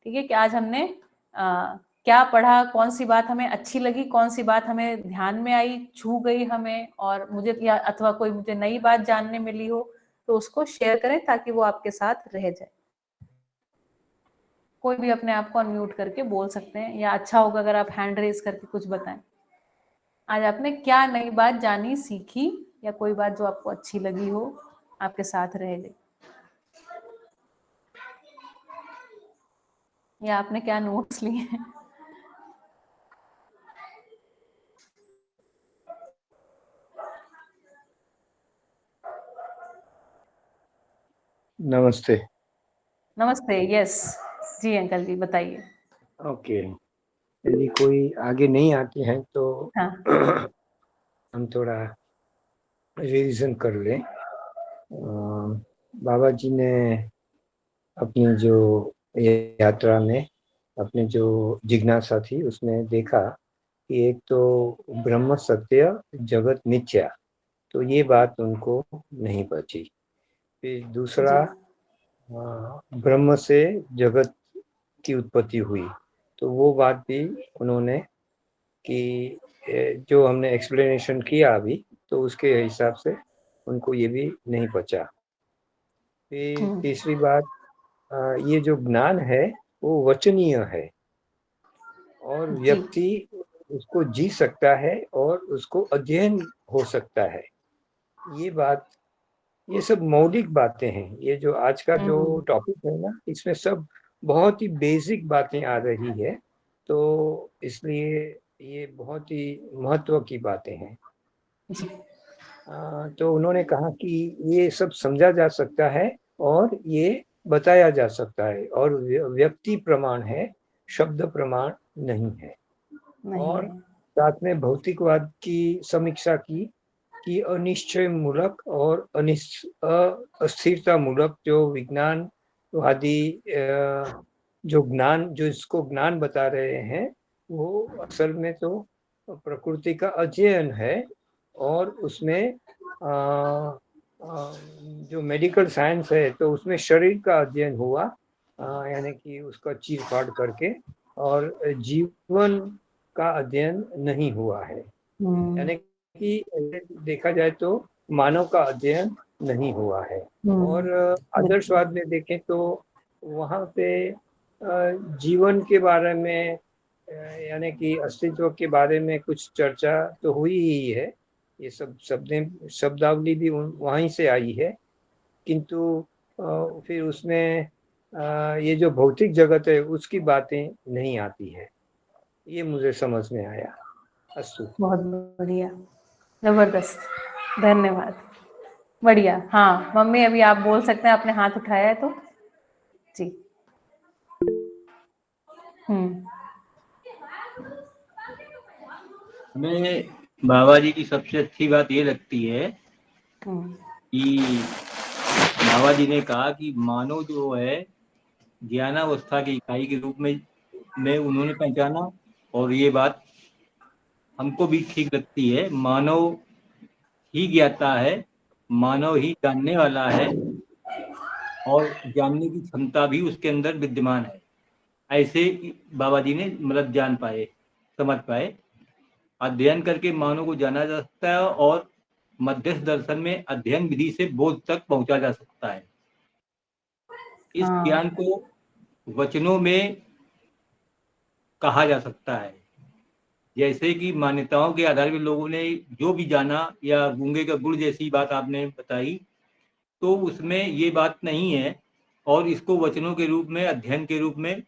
ठीक है, कि आज हमने क्या पढ़ा, कौन सी बात हमें अच्छी लगी, कौन सी बात हमें ध्यान में आई, छू गई हमें, और मुझे या अथवा कोई मुझे नई बात जानने मिली हो तो उसको शेयर करें ताकि वो आपके साथ रह जाए। कोई भी अपने आप को अनम्यूट करके बोल सकते हैं, या अच्छा होगा अगर आप हैंड रेज करके कुछ बताएं। आज आपने क्या नई बात जानी, सीखी, या कोई बात जो आपको अच्छी लगी हो, आपके साथ रह गई, या आपने क्या नोट्स लिए हैं। नमस्ते। नमस्ते, यस जी अंकल जी बताइए। ओके, यदि कोई आगे नहीं आते हैं तो हाँ हम थोड़ा रिवीजन कर लें। बाबा जी ने अपनी जो यात्रा में अपने जो जिज्ञासा थी उसमें देखा कि एक तो ब्रह्म सत्य जगत मिथ्या, तो ये बात उनको नहीं बची। फिर दूसरा, ब्रह्म से जगत की उत्पत्ति हुई, तो वो बात भी उन्होंने कि जो हमने एक्सप्लेनेशन किया अभी, तो उसके हिसाब से उनको ये भी नहीं बचा। फिर तीसरी बात, ये जो ज्ञान है वो वचनीय है और व्यक्ति उसको जी सकता है और उसको अध्ययन हो सकता है। ये बात, ये सब मौलिक बातें हैं। ये जो आज का जो टॉपिक है ना, इसमें सब बहुत ही बेसिक बातें आ रही है, तो इसलिए ये बहुत ही महत्व की बातें हैं। तो उन्होंने कहा कि ये सब समझा जा सकता है और ये बताया जा सकता है, और व्यक्ति प्रमाण है, शब्द प्रमाण नहीं है। और साथ में भौतिकवाद की समीक्षा की कि अनिश्चय मूलक और अस्थिरता मूलक जो विज्ञान आदि जो ज्ञान, जो इसको ज्ञान बता रहे हैं, वो असल में तो प्रकृति का अध्ययन है, और उसमें जो मेडिकल साइंस है तो उसमें शरीर का अध्ययन हुआ, यानी कि उसका चीर फाड़ करके, और जीवन का अध्ययन नहीं हुआ है। यानी कि देखा जाए तो मानव का अध्ययन नहीं हुआ है। और आदर्शवाद में देखें तो वहाँ पे जीवन के बारे में, यानी कि अस्तित्व के बारे में कुछ चर्चा तो हुई ही है, ये सब शब्दावली भी वहीं से आई है, किंतु फिर उसमें ये जो भौतिक जगत है उसकी बातें नहीं आती है। ये मुझे समझ में आया। अस्तु। बहुत बढ़िया, जबरदस्त, धन्यवाद, बढ़िया। हाँ मम्मी, अभी आप बोल सकते हैं, आपने हाथ उठाया है तो जी। हम्म हमें बाबा जी की सबसे अच्छी बात ये लगती है हम्म कि बाबा जी ने कहा कि मानव जो है ज्ञानावस्था की इकाई के रूप में उन्होंने पहचाना, और ये बात हमको भी ठीक लगती है। मानव ही ज्ञाता है, मानव ही जानने वाला है, और जानने की क्षमता भी उसके अंदर विद्यमान है। ऐसे बाबा जी ने मतलब जान पाए, समझ पाए। अध्ययन करके मानव को जाना जा सकता है, और मध्यस्थ दर्शन में अध्ययन विधि से बोध तक पहुंचा जा सकता है। इस हाँ ज्ञान को वचनों में कहा जा सकता है। जैसे कि मान्यताओं के आधार पर लोगों ने जो भी जाना, या गूंगे का गुड़ जैसी बात आपने बताई, तो उसमें ये बात नहीं है, और इसको वचनों के रूप में, अध्ययन के रूप में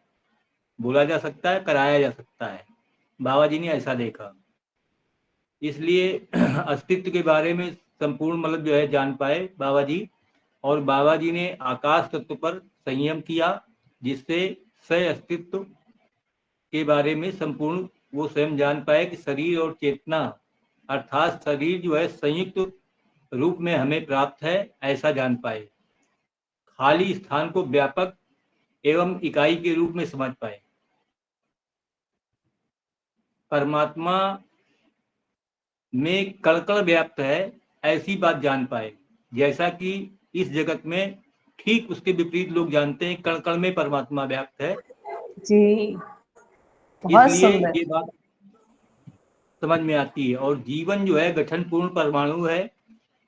बोला जा सकता है, कराया जा सकता है। बाबा जी ने ऐसा देखा, इसलिए अस्तित्व के बारे में संपूर्ण मतलब जो है जान पाए बाबा जी। और बाबा जी ने आकाश तत्व पर संयम किया, जिससे सह अस्तित्व के बारे में संपूर्ण वो स्वयं जान पाए कि शरीर और चेतना, अर्थात शरीर जो है संयुक्त रूप में हमें प्राप्त है, ऐसा जान पाए। खाली स्थान को व्यापक एवं इकाई के रूप में समझ पाए। परमात्मा में कण-कण व्याप्त है, ऐसी बात जान पाए। जैसा कि इस जगत में ठीक उसके विपरीत लोग जानते हैं कण-कण में परमात्मा व्याप्त है, जी, बहुत इसलिए सुंदर। ये बात समझ में आती है। और जीवन जो है गठन पूर्ण परमाणु है,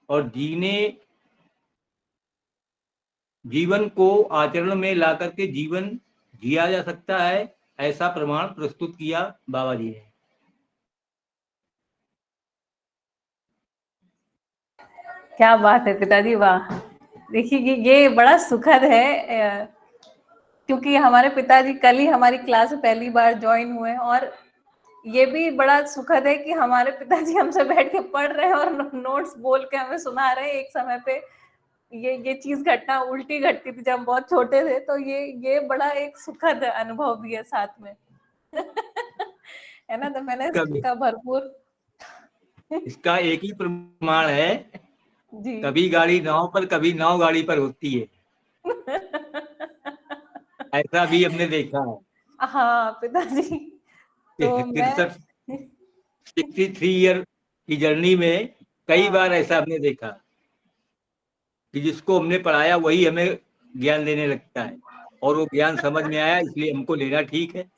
और जीवन को आचरण में ला करके जीवन जिया जा सकता है, ऐसा प्रमाण प्रस्तुत किया बाबा जी ने। क्या बात है पिताजी, वाह। देखिए ये बड़ा सुखद है, क्योंकि हमारे पिताजी कल ही हमारी क्लास में पहली बार ज्वाइन हुए, और ये भी बड़ा सुखद है कि हमारे पिताजी हमसे बैठ के पढ़ रहे हैं और नोट्स बोल के हमें सुना रहे हैं। एक समय पे ये चीज घटना उल्टी घटती थी जब हम बहुत छोटे थे, तो ये बड़ा एक सुखद अनुभव भी है साथ में। है ना, तो मैंने इसका भरपूर इसका एक ही प्रमाण है, जी कभी गाड़ी नाव पर, कभी नाव गाड़ी पर होती है, ऐसा भी हमने देखा है। हाँ पिताजी, तो मैं 63 ईयर की जर्नी में कई बार ऐसा हमने देखा कि जिसको हमने पढ़ाया वही हमें ज्ञान देने लगता है, और वो ज्ञान समझ में आया, इसलिए हमको लेना ठीक है।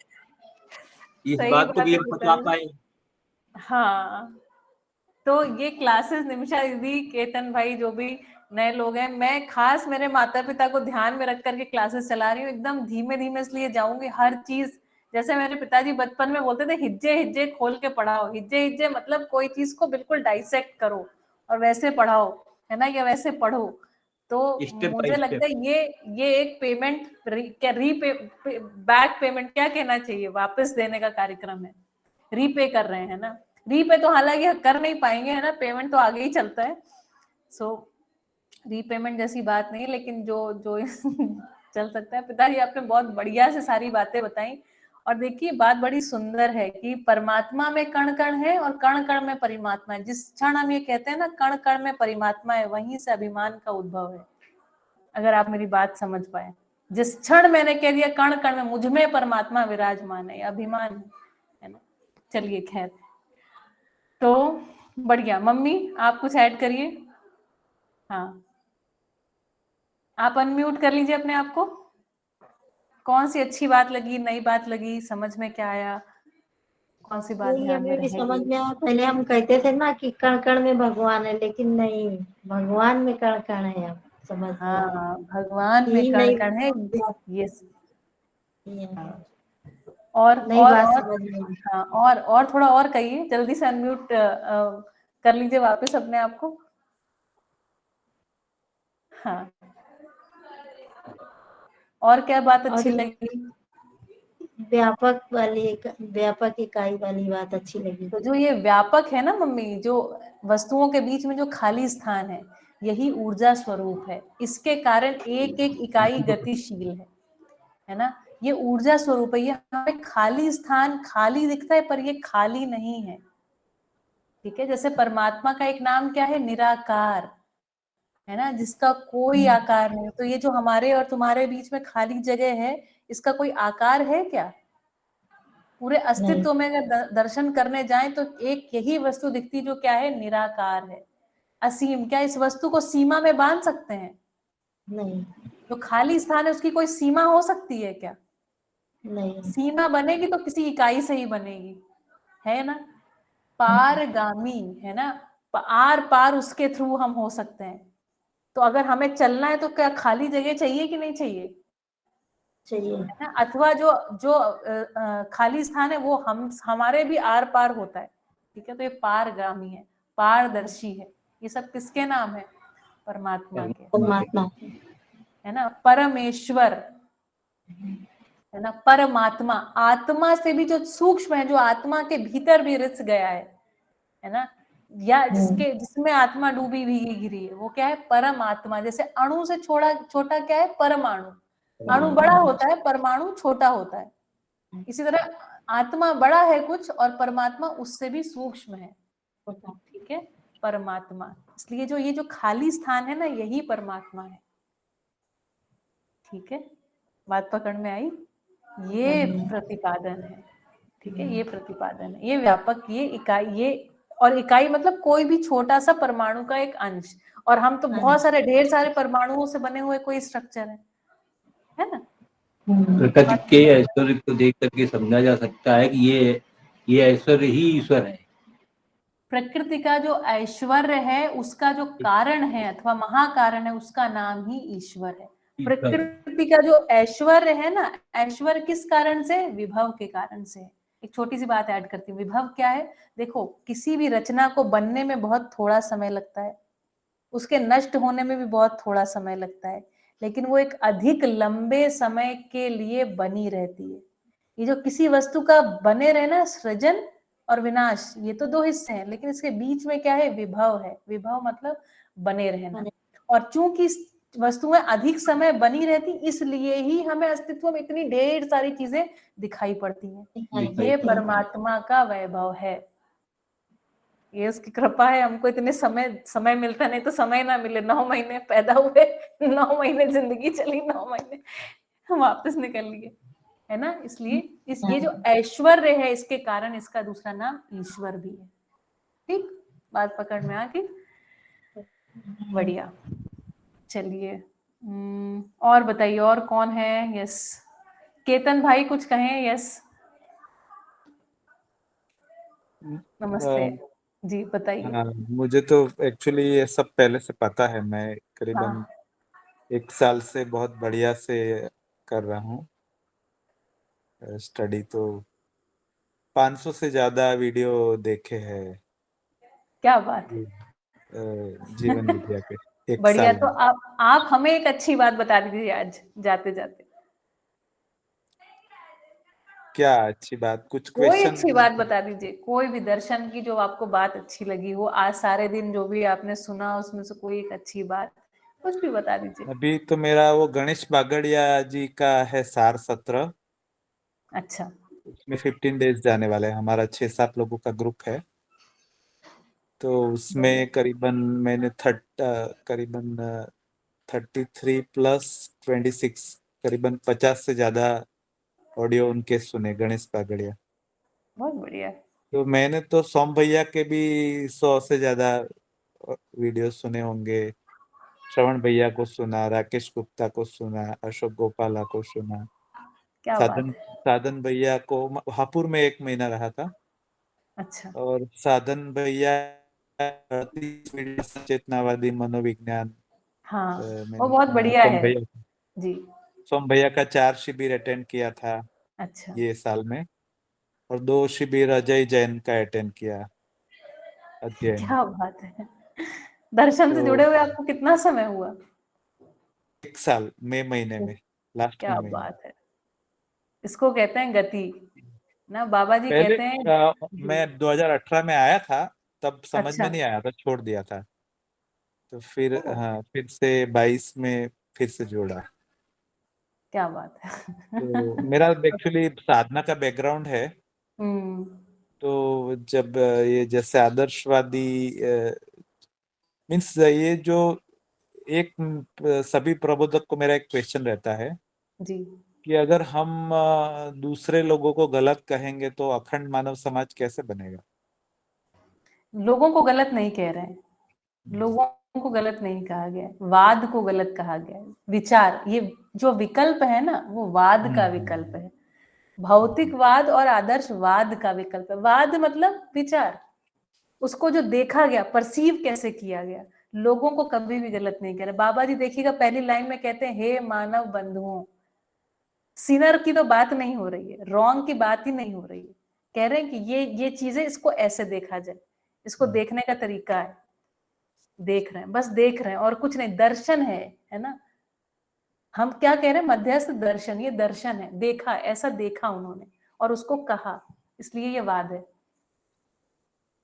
इस सही बात को बात भी है हम बता पिताजी। पाए। हाँ, तो ये क्लासेस निमिषा दीदी, केतन भाई, जो भी नए लोग हैं, मैं खास मेरे माता पिता को ध्यान में रख करके क्लासेस चला रही हूँ। एकदम धीमे धीमे इसलिए जाऊंगी, हर चीज जैसे मेरे पिताजी बचपन में बोलते थे, हिज्जे हिज्जे खोल के पढ़ाओ। हिज्जे हिज्जे मतलब कोई चीज को बिल्कुल डाइसेक्ट करो और वैसे पढ़ाओ, है ना, या वैसे पढ़ो। तो स्टेप बाय मुझे लगता स्टेप। है ये एक पेमेंट, क्या बैक पेमेंट क्या कहना चाहिए, वापस देने का कार्यक्रम है। रीपे कर रहे हैं ना, रीपे तो हालांकि कर नहीं पाएंगे, है ना, पेमेंट तो आगे ही चलता है। सो रीपेमेंट जैसी बात नहीं, लेकिन जो जो चल सकता है। पिताजी आपने बहुत बढ़िया से सारी बातें बताई, और देखिए बात बड़ी सुंदर है कि परमात्मा में कण कण है और कण कण में परमात्मा है। जिस क्षण हम ये कहते हैं ना कण कण में परमात्मा है, वहीं से अभिमान का उद्भव है। अगर आप मेरी बात समझ पाए, जिस क्षण मैंने कह दिया कण कण में मुझ में परमात्मा विराजमान है, अभिमान है ना। चलिए खैर, तो बढ़िया। मम्मी आप कुछ ऐड करिए। हाँ, आप अनम्यूट कर लीजिए अपने आप को। कौन सी अच्छी बात लगी, नई बात लगी, समझ में क्या आया, कौन सी बात यही ध्यान में हमें भी समझ रहेगी? में आया। पहले हम कहते थे ना कि कण कण में भगवान है, लेकिन नहीं, भगवान में कण कण है। अब समझ में आया। हाँ, भगवान में यही कण नई कण है। ये ये नई और बात समझ में आई। हाँ, और थोड़ा और कहिए, जल्दी से अनम्यूट कर लीजिए वापस अपने आप को। हाँ, और क्या बात और अच्छी लगी? व्यापक इकाई वाली बात अच्छी लगी। तो जो ये व्यापक है ना मम्मी, जो वस्तुओं के बीच में जो खाली स्थान है, यही ऊर्जा स्वरूप है। इसके कारण एक एक इकाई गतिशील है ना। ये ऊर्जा स्वरूप है। ये हमें खाली स्थान खाली दिखता है, पर ये खाली नहीं है। ठीक है, जैसे परमात्मा का एक नाम क्या है? निराकार, है ना, जिसका कोई आकार नहीं। तो ये जो हमारे और तुम्हारे बीच में खाली जगह है, इसका कोई आकार है क्या? पूरे अस्तित्व में अगर दर्शन करने जाएं तो एक यही वस्तु दिखती जो क्या है? निराकार है, असीम। क्या इस वस्तु को सीमा में बांध सकते हैं? नहीं जो खाली स्थान है उसकी कोई सीमा हो सकती है क्या? नहीं सीमा बनेगी तो किसी इकाई से ही बनेगी, है ना। पारगामी, है ना, आर पार उसके थ्रू हम हो सकते हैं। तो अगर हमें चलना है तो क्या खाली जगह चाहिए कि नहीं चाहिए? चाहिए। है ना। अथवा जो जो खाली स्थान है वो हमारे भी आर पार होता है। ठीक है, तो ये पारगामी है, पारदर्शी है। ये सब किसके नाम है? परमात्मा के, परमात्मा है ना। परमेश्वर, है ना। परमात्मा, आत्मा से भी जो सूक्ष्म है, जो आत्मा के भीतर भी रिस गया है ना, या जिसमें आत्मा डूबी भीगी गिरी है, वो क्या है? परमात्मा। जैसे अणु से छोटा क्या है? परमाणु। अणु बड़ा होता है, परमाणु छोटा होता है। इसी तरह आत्मा बड़ा है कुछ और परमात्मा उससे भी सूक्ष्म है। ठीक है, परमात्मा। इसलिए जो ये जो खाली स्थान है ना, यही परमात्मा है। ठीक है, बात पकड़ में आई? ये प्रतिपादन है। ठीक है, ये प्रतिपादन है, ये व्यापक, ये इकाई, ये और इकाई मतलब कोई भी छोटा सा परमाणु का एक अंश। और हम तो बहुत सारे ढेर सारे परमाणुओं से बने हुए कोई स्ट्रक्चर है ना। प्रकृति के ऐश्वर्य को देख करके समझा जा सकता है कि ये ऐश्वर्य ही ईश्वर है। प्रकृति का जो ऐश्वर्य है, उसका जो कारण है अथवा महाकारण है, उसका नाम ही ईश्वर है। प्रकृति का जो ऐश्वर्य है ना, ऐश्वर्य किस कारण से? विभव के कारण से। एक छोटी सी बात ऐड करती हूँ। विभव क्या है? देखो, किसी भी रचना को बनने में बहुत थोड़ा समय लगता है, उसके नष्ट होने में भी बहुत थोड़ा समय लगता है, लेकिन वो एक अधिक लंबे समय के लिए बनी रहती है। ये जो किसी वस्तु का बने रहना, सृजन और विनाश, ये तो दो हिस्से हैं, लेकिन इसके बीच में क्या है? विभव है। विभव मतलब बने रहना। और चूंकि वस्तुएं अधिक समय बनी रहती, इसलिए ही हमें अस्तित्व में इतनी ढेर सारी चीजें दिखाई पड़ती हैं। ये परमात्मा का वैभव है, ये उसकी कृपा है। हमको इतने समय मिलता, नहीं तो समय ना मिले। 9 महीने पैदा हुए, 9 महीने जिंदगी चली, 9 महीने वापस निकल लिए, है ना। इसलिए ये जो ऐश्वर्य है, इसके कारण इसका दूसरा नाम ईश्वर भी है। ठीक, बात पकड़ में आ गई? बढ़िया। चलिए, और बताइए, और कौन है? यस, केतन भाई कुछ कहें? यस, नमस्ते जी, बताइए। हाँ, मुझे तो एक्चुअली ये सब पहले से पता है। मैं करीबन 1 साल से बहुत बढ़िया से कर रहा हूँ स्टडी। तो 500 से ज्यादा वीडियो देखे हैं क्या बात है। जीवन विद्या के 1 बढ़िया। साल तो में। आप हमें एक अच्छी बात बता दीजिए आज जाते जाते। क्या अच्छी बात? कुछ कोई क्वेश्चन? अच्छी बात बता दीजिए, कोई भी दर्शन की जो आपको बात अच्छी लगी हो, आज सारे दिन जो भी आपने सुना उसमें से कोई एक अच्छी बात, कुछ भी बता दीजिए। अभी तो मेरा वो गणेश बागड़िया जी का है सार सत्र। अच्छा, उसमें 15 डेज जाने वाले हैं। हमारा 6-7 लोगों का ग्रुप है। तो उसमें करीबन मैंने करीबन 33 प्लस 26, करीबन 50 से ज्यादा ऑडियो उनके सुने, गणेश बागड़िया। बहुत बढ़िया। तो मैंने तो सोम भैया के भी 100 से ज्यादा वीडियो सुने होंगे। श्रवण भैया को सुना, राकेश गुप्ता को सुना, अशोक गोपाला को सुना, क्या बात साधन है। साधन भैया को हापुड़ में 1 महीना रहा था। अच्छा, और साधन भैया चेतनावादी मनोविज्ञान हाँ, वो मैंने बहुत सुना। बढ़िया है जी। सोम भैया का 4 शिविर अटेंड किया था अच्छा, ये साल में। और 2 शिविर अजय जैन का अटेंड किया अध्ययन। क्या बात है। दर्शन से तो जुड़े हुए आपको कितना समय हुआ? 1 साल, मई महीने में, लास्ट क्या में महीने। बात है। इसको कहते हैं गति ना, बाबा जी पहले कहते हैं जी। मैं 2018 में आया था, तब समझ में अच्छा, नहीं आया था, छोड़ दिया था। तो फिर ओ, हाँ, फिर से 22 में फिर से जोड़ा। क्या बात है। तो मेरा एक्चुअली साधना का बैकग्राउंड है। हम्म। तो जब ये जैसे आदर्शवादी मीन्स ये जो एक सभी प्रबोधक को मेरा एक क्वेश्चन रहता है जी। कि अगर हम दूसरे लोगों को गलत कहेंगे तो अखंड मानव समाज कैसे बनेगा? लोगों को गलत नहीं कह रहे हैं, लोगों को गलत नहीं कहा गया है, वाद को गलत कहा गया है। विचार, ये जो विकल्प है ना, वो वाद का विकल्प है। भौतिकवाद और आदर्शवाद का विकल्प है। वाद मतलब विचार, उसको जो देखा गया, परसीव कैसे किया गया। लोगों को कभी भी गलत नहीं कह रहे। बाबा जी देखिएगा पहली लाइन में कहते हैं, हे मानव बंधुओं। सिनर की तो बात नहीं हो रही है, रॉन्ग की बात ही नहीं हो रही है। कह रहे हैं कि ये चीजें, इसको ऐसे देखा जाए, इसको देखने का तरीका है। देख रहे हैं, बस देख रहे हैं और कुछ नहीं। दर्शन है ना। हम क्या कह रहे हैं, मध्यस्थ दर्शन, ये दर्शन है। देखा, ऐसा देखा उन्होंने और उसको कहा, इसलिए ये वाद है।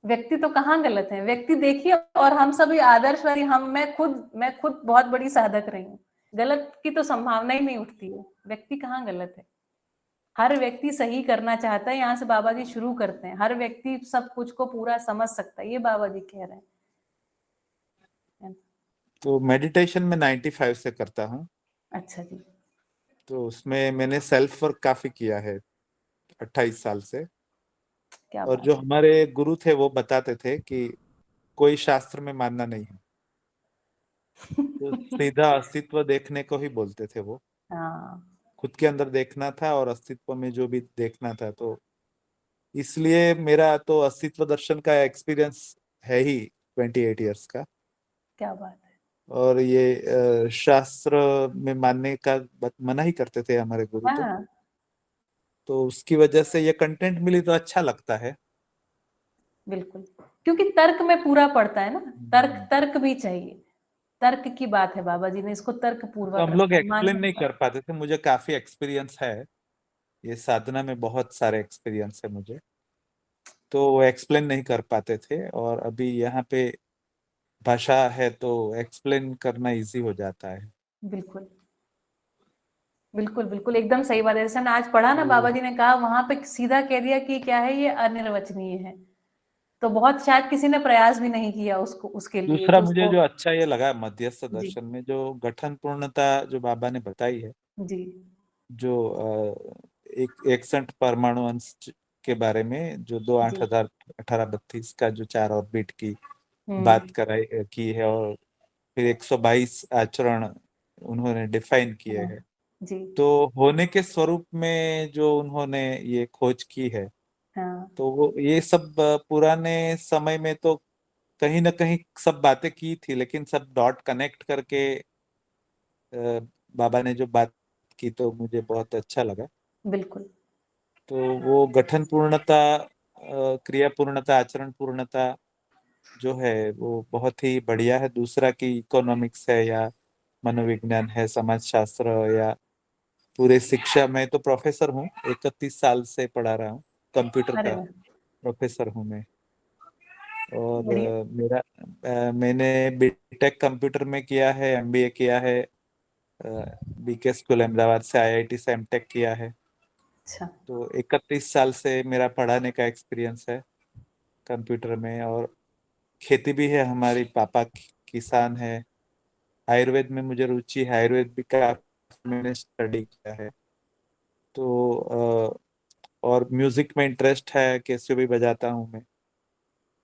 व्यक्ति तो कहाँ गलत है, व्यक्ति देखिए। और हम सभी आदर्शवादी, मैं खुद बहुत बड़ी साधक रही हूँ। गलत की तो संभावना ही नहीं उठती है। व्यक्ति कहाँ गलत है, हर व्यक्ति सही करना चाहता है। यहाँ से बाबा जी शुरू करते हैं, हर व्यक्ति सब कुछ को पूरा समझ सकता है, ये बाबा जी कह रहे हैं। तो मेडिटेशन में 95 से करता हूँ। अच्छा जी। तो उसमें मैंने सेल्फ वर्क काफी किया है 28 साल से। क्या और बात जो है। हमारे गुरु थे वो बताते थे कि कोई शास्त्र में मानना नहीं है, तो सीधा अस्तित्व देखने को ही बोलते थे वो। हाँ। खुद के अंदर देखना था और अस्तित्व में जो भी देखना था। तो इसलिए मेरा तो अस्तित्व दर्शन का एक्सपीरियंस है ही 28 इयर्स का। क्या बात है। और ये शास्त्र में मानने का मना ही करते थे हमारे गुरु। हाँ, तो उसकी वजह से ये कंटेंट मिली तो अच्छा लगता है। बिल्कुल। क्योंकि तर्क में पूरा पड़ता है ना। तर्क भी चाहिए। तर्क की बात है, बाबा जी ने इसको तर्क तो पूर्वक हम लोग रखा, मान एक्सप्लेन नहीं सकता कर पाते थे। मुझे काफी एक्सपीरियंस है, ये साधना में बहुत सारे एक्सपीरियंस है मुझे। तो वो एक्सप्लेन नहीं कर पाते थे, और अभी यहाँ पे भाषा है तो एक्सप्लेन करना इजी हो जाता है। बिल्कुल बिल्कुल बिल्कुल, एकदम सही बात है। जैसे हमने आज पढ़ा ना, तो बाबा जी ने कहा वहां पे सीधा कह दिया कि क्या है, ये अनिर्वचनीय है। तो बहुत शायद किसी ने प्रयास भी नहीं किया उसको, उसके लिए दूसरा कि मुझे उसको। जो अच्छा ये लगा मध्यस्थ जी दर्शन में, जो गठन पूर्णता जो बाबा ने बताई है, जी। जो एक 61 परमाणु अंश के बारे में, जो 2 8 1832 का जो 4 ऑर्बिट की बात कराई की है, और फिर 122 आचरण उन्होंने डिफाइन किए हाँ, हैं। जी। तो होने के स्वरूप में जो उन्होंने ये खोज की है, हाँ, तो वो ये सब पुराने समय में तो कहीं ना कहीं सब बातें की थी, लेकिन सब डॉट कनेक्ट करके बाबा ने जो बात की तो मुझे बहुत अच्छा लगा। बिल्कुल। तो वो गठन पूर्णता, क्रिया पूर्णता, आचरण पूर्णता जो है वो बहुत ही बढ़िया है। दूसरा की इकोनॉमिक्स है या मनोविज्ञान है, समाजशास्त्र, या पूरे शिक्षा में तो प्रोफेसर हूँ, 31 साल से पढ़ा रहा हूँ, कंप्यूटर अरे का वाह, प्रोफेसर हूँ मैं। और बढ़िया। मैंने बीटेक कंप्यूटर में किया है, एमबीए किया है, बीके स्कूल अहमदाबाद से, आईआईटी से एमटेक किया है। अच्छा। तो 31 साल से मेरा पढ़ाने का एक्सपीरियंस है कंप्यूटर में। और खेती भी है, हमारी पापा किसान है। आयुर्वेद में मुझे रुचि है, आयुर्वेद भी का मैंने स्टडी किया है। तो और म्यूजिक में इंटरेस्ट है, कैसियो भी बजाता हूँ मैं।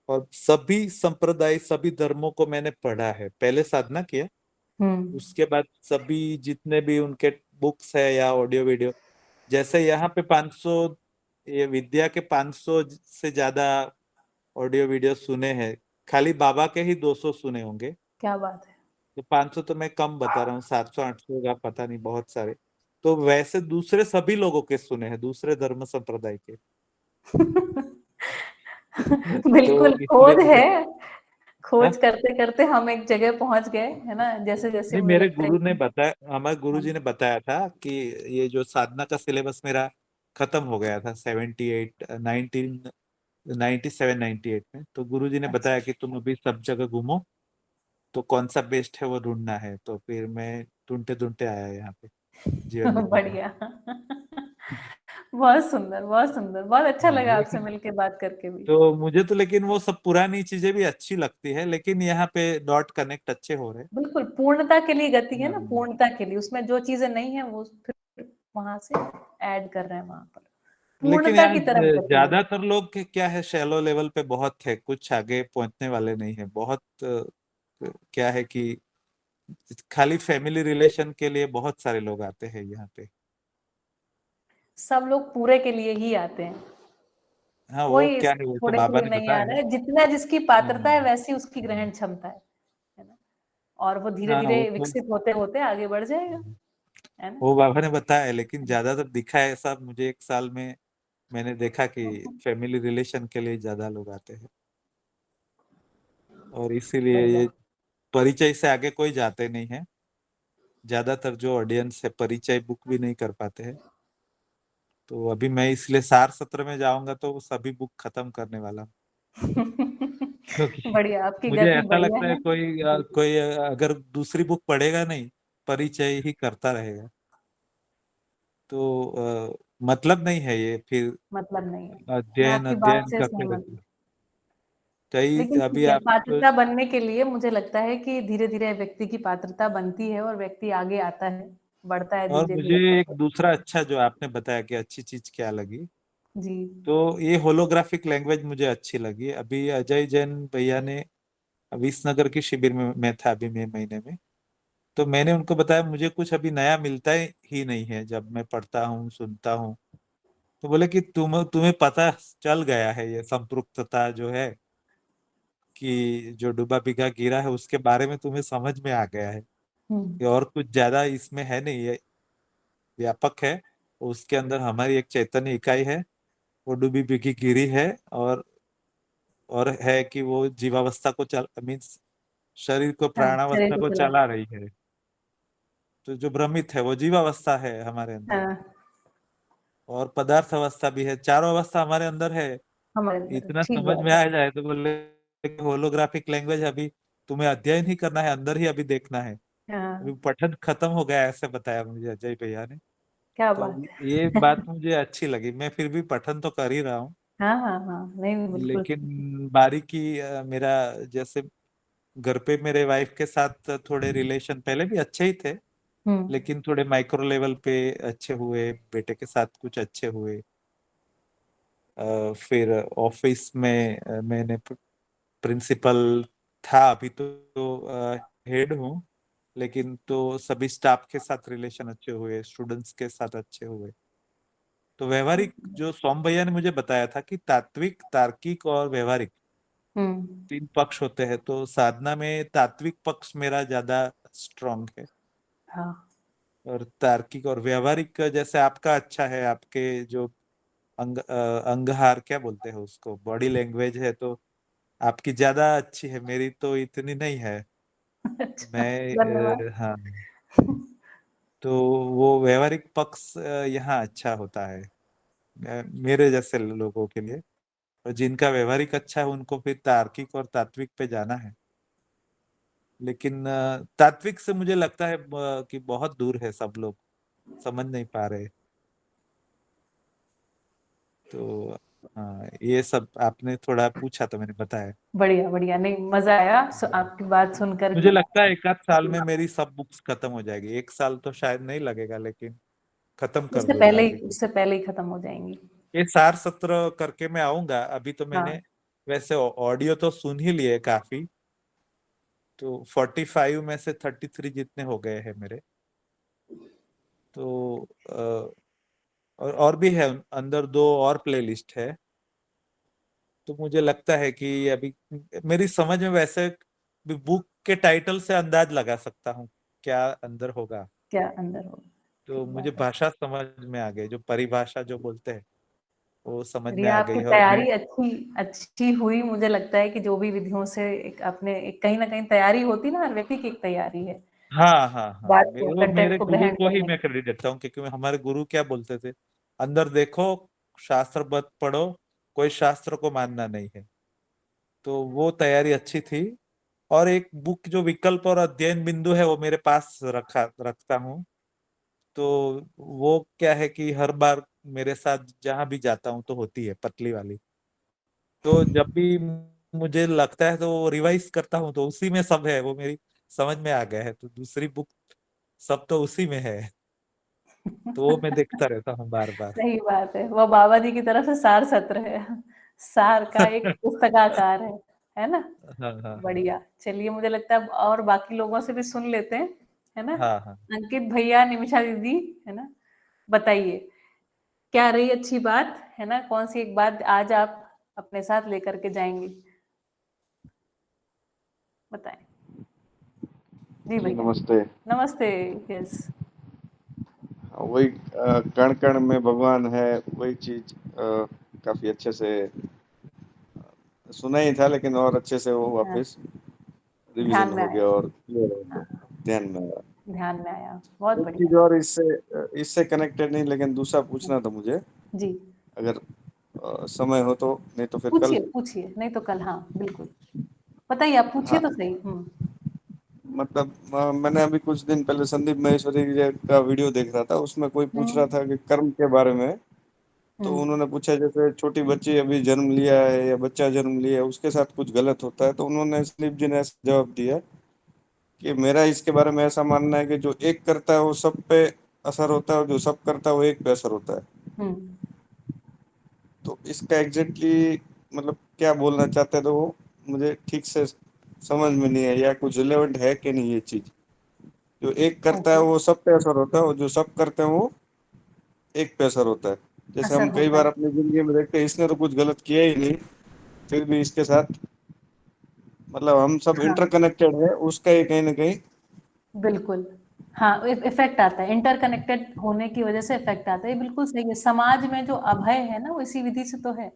और सभी संप्रदाय, सभी धर्मों को मैंने पढ़ा है, पहले साधना किया, हम्म। उसके बाद सभी जितने भी उनके बुक्स है या ऑडियो वीडियो, जैसे यहाँ पे 500, ये विद्या के 500 से ज्यादा ऑडियो वीडियो सुने हैं, खाली बाबा के ही 200 सुने होंगे। क्या बात है। तो 500 तो मैं कम बता रहा हूँ, 700 800 का पता नहीं, बहुत सारे। तो वैसे दूसरे सभी लोगों के सुने हैं, दूसरे धर्म संप्रदाय के। तो बिल्कुल, इसलिए खोज मुझे, है। हाँ? खोज करते करते हम एक जगह पहुंच गए, है ना। जैसे जैसे नहीं, मुझे मेरे लगता है गुरु ने कि बताया, हमारे गुरु हाँ, जी ने बताया था कि ये जो साधना का सिलेबस मेरा खत्म हो गया था 78 1997 98 में। तो गुरु जी ने अच्छा। बताया कि तुम अभी सब जगह घूमो, तो कौन सा बेस्ट है वो ढूंढना है। तो फिर मैं ढूंढते ढूंढते आया यहाँ पे। जीवन में। बढ़िया। बहुत सुंदर, बहुत सुंदर, बहुत अच्छा हाँ, लगा आपसे लेकिन मिलके बात करके भी। तो मुझे तो लेकिन वो सब पुरानी चीजें भी अच्छी लगती है, लेकिन यहाँ पे डॉट कनेक्ट अच्छे हो रहे बिल्कुल, पूर्णता के लिए गति है ना, हैं। पूर्णता के लिए। उसमें जो चीज़ें नहीं है वो फिर वहाँ से ऐड कर रहे हैं वहाँ पर। लेकिन पूर्णता यार की तरफ गति है। ज्यादातर लोग के क्या है, शैलो लेवल पे बहुत है, कुछ आगे पहुंचने वाले नहीं है। बहुत क्या है कि खाली फैमिली रिलेशन के लिए बहुत सारे लोग आते हैं यहाँ पे। सब लोग पूरे के लिए ही आते हैं। हाँ, वो कोई क्या है, वो तो थोड़े के बाबा लिए ने नहीं आ बताया रहा है। है। जितना जिसकी पात्रता है हम्म, वैसी उसकी ग्रहण क्षमता है ना? और वो हाँ धीरे-धीरे वो तो विकसित होते-होते आगे बढ़ जाएगा, है ना? वो बाबा ने बताया है, लेकिन ज्यादातर दिखा है ऐसा मुझे, एक साल में मैंने देखा कि फैमिली रिलेशन के लिए ज्यादा लोग आते हैं, और इसीलिए बढ़िया। ये परिचय से आगे कोई जाते नहीं है। ज्यादातर जो ऑडियंस है परिचय बुक भी नहीं कर पाते हैं। तो अभी मैं इसलिए सार सत्र में जाऊंगा तो सभी बुक खत्म करने वाला हूँ। क्योंकि बढ़िया, आपकी मुझे गति ऐसा बढ़िया लगता है है। बिल्कुल, कोई अगर दूसरी बुक पढ़ेगा नहीं, परिचय ही करता रहेगा, तो मतलब नहीं है ये फिर। मतलब नहीं है। मैं अध्ययन आपकी बात अध्ययन से करते सहमत हूँ। रहते कई लेकिन अभी ठीक है, आप। पात्रता बनने के लिए मुझे लगता है कि धीरे-धीरे व्यक्ति की पात्रता बनती है और व्यक्ति आगे आता है, बढ़ता है और मुझे धीरे-धीरे एक करके। दूसरा अच्छा जो आपने बताया कि अच्छी चीज क्या लगी, जी। तो ये होलोग्राफिक लैंग्वेज मुझे अच्छी लगी। अभी अजय जैन भैया ने विसनगर की शिविर में मैं था अभी मई महीने में, तो मैंने उनको बताया मुझे कुछ अभी नया मिलता ही नहीं है जब मैं पढ़ता हूँ सुनता हूँ। तो बोले कि तुम्हें पता चल गया है ये संपृक्तता जो है, कि जो डूबा बिगा गिरा है उसके बारे में तुम्हें समझ में आ गया है, हुँ। कि और कुछ ज्यादा इसमें है नहीं, ये व्यापक है। उसके अंदर हमारी एक चैतन्य इकाई है, वो डूबी बिगी गिरी है, और है कि वो जीवावस्था को चल मीन्स शरीर को हाँ, शरीर प्राणावस्था को को चला चला रही है। तो जो भ्रमित है वो जीवावस्था है हमारे अंदर, हाँ, और पदार्थ अवस्था भी है, चारों अवस्था हमारे अंदर है। हमारे अंदर इतना ठीक समझ बात में है। आ जाए तो बोले होलोग्राफिक लैंग्वेज अभी तुम्हें अध्ययन ही करना है, अंदर ही अभी देखना है, अभी हाँ, पठन खत्म हो गया, ऐसे बताया मुझे अजय भैया ने। क्या तो बात ये है। बात मुझे अच्छी लगी। मैं फिर भी पठन तो कर ही रहा हूँ, हाँ, हाँ, हाँ। नहीं, बिल्कुल। लेकिन बारीकी मेरा जैसे घर पे मेरे वाइफ के साथ थोड़े रिलेशन पहले भी अच्छे ही थे, हुँ। लेकिन थोड़े माइक्रो लेवल पे अच्छे हुए, बेटे के साथ कुछ अच्छे हुए। फिर ऑफिस में मैंने प्रिंसिपल था, अभी तो हेड हूँ, लेकिन तो सभी स्टाफ के साथ रिलेशन अच्छे हुए, स्टूडेंट्स के साथ अच्छे हुए। तो व्यवहारिक जो सोम भैया ने मुझे बताया था कि तात्विक तार्किक और व्यवहारिक हुँ। 3 पक्ष होते हैं, तो साधना में तात्विक पक्ष मेरा ज्यादा स्ट्रांग है, हाँ, और तार्किक और व्यवहारिक जैसे आपका अच्छा है, आपके जो अंगहार क्या बोलते हैं उसको, बॉडी लैंग्वेज है, तो आपकी ज्यादा अच्छी है, मेरी तो इतनी नहीं है। अच्छा, धन्यवाद। मैं हाँ, तो वो व्यवहारिक पक्ष यहाँ अच्छा होता है मेरे जैसे लोगों के लिए। और जिनका व्यवहारिक अच्छा है उनको फिर तार्किक और तात्विक पे जाना है। लेकिन तात्विक से मुझे लगता है कि बहुत दूर है सब लोग, समझ नहीं पा रहे। तो हाँ, ये सब आपने थोड़ा पूछा तो मैंने बताया। बढ़िया, बढ़िया। नहीं, मज़ा आया आपकी बात सुन कर मुझे के। लगता है 1 आध साल में मेरी सब बुक्स खत्म हो जाएगी, 1 साल तो शायद नहीं लगेगा, लेकिन खत्म कर दूंगा अभी। उससे पहले ही खत्म हो जाएँगी। ये सार सत्र करके मैं आऊंगा। अभी तो मैंने हाँ, वैसे ऑडियो तो सुन ही लिए काफी, तो 45 में से 33 जितने हो गए हैं मेरे। तो और भी है, अंदर 2 और प्लेलिस्ट है। तो मुझे लगता है कि अभी मेरी समझ में वैसे बुक के टाइटल से अंदाज लगा सकता हूँ क्या अंदर होगा। क्या अंदर होगा, तो ठीक मुझे बात है। भाषा समझ में आ गई, जो परिभाषा जो बोलते हैं वो समझ में चलिए, आ आपकी गई है। और मैं तैयारी अच्छी अच्छी हुई। मुझे लगता है कि जो भी विधियों से एक आपने एक कहीं न कहीं तैयारी होती है ना, हर व्यक्ति की एक तैयारी है, हाँ हाँ हाँ, बात को, वो कंटेंट मेरे को गुरु ग्रहण को ही करने मैं की। क्रेडिट देता हूँ, क्योंकि हमारे गुरु क्या बोलते थे, अंदर देखो, शास्त्र मत पढ़ो, कोई शास्त्र को मानना नहीं है। तो वो तैयारी अच्छी थी। और एक बुक जो विकल्प और अध्ययन बिंदु है वो मेरे पास रखता हूँ। तो वो क्या है कि हर बार मेरे साथ जहां भी जाता हूँ तो होती है पतली वाली। तो जब भी मुझे लगता है तो रिवाइज करता हूँ तो उसी में सब है, वो मेरी समझ में आ गया है, तो दूसरी बुक सब तो उसी में है, तो वो मैं देखता रहता हूँ बार बार। सही बात है, वो बाबा जी की तरफ से सार सत्र है, सार का एक पुस्तकाकार है ना? हाँ हाँ हाँ बढ़िया। चलिए, मुझे लगता है अब और बाकी लोगों से भी सुन लेते हैं, है ना? हाँ हाँ। अंकित भैया, निमिषा दीदी, है ना? बताइए, क्या रही अच्छी बात, है ना? कौन सी एक बात आज आप अपने साथ लेकर के जाएंगी? बताएं। जी जी भैया। नमस्ते। नमस्ते। यस। वही कण कण में भगवान है, वही चीज काफी अच्छे से सुना ही था, लेकिन और अच्छे से वो हाँ, वापस रिवीजन ध्यान में हो आया। गया और क्लियर हो हाँ, गया, ध्यान में आया। ध्यान में आया, बहुत एक बढ़िया। चीज और इससे इससे कनेक्टेड नहीं, लेकिन दूसरा पूछना था मुझे, जी, अगर समय हो तो, नहीं तो फिर कल। पूछिए पूछिए, नहीं तो कल, हाँ बिल्कुल, बताइए, आप पूछिए हाँ, तो सही। मतलब मैंने अभी कुछ दिन पहले संदीप महेश्वरी जी का वीडियो देख रहा था, उसमें कोई पूछ रहा हम्म। था कि कर्म के बारे में। तो हम्म। उन्होंने पूछा जैसे छोटी बच्ची अभी जन्म लिया है या बच्चा जन्म लिया है, उसके साथ कुछ गलत होता है, तो उन्होंने संदीप जी ने ऐसा जवाब दिया कि मेरा इसके बारे में ऐसा मानना है कि जो एक करता है वो सब पे असर होता है, और जो सब करता है वो एक पे असर होता है। हम्म। तो इसका एग्जैक्टली मतलब क्या बोलना चाहते हैं, तो वो मुझे ठीक से समझ में नहीं है, या कुछ रिलेवेंट है कि नहीं ये चीज। जो एक करता है ओके। वो सब पे असर होता है, और जो सब करते हैं वो एक पे असर होता है। जैसे असर हम कई होता बार है। अपनी जिंदगी में देखते हैं इसने तो कुछ गलत किया ही नहीं, फिर भी इसके साथ मतलब हम सब हाँ, इंटरकनेक्टेड है, उसका ही कहीं ना कहीं। बिल्कुल। हाँ, इफेक्ट आता है, इंटरकनेक्टेड होने की वजह से इफेक्ट आता है, ये बिल्कुल सही है। समाज में जो अभय है ना, वो इसी विधि से तो है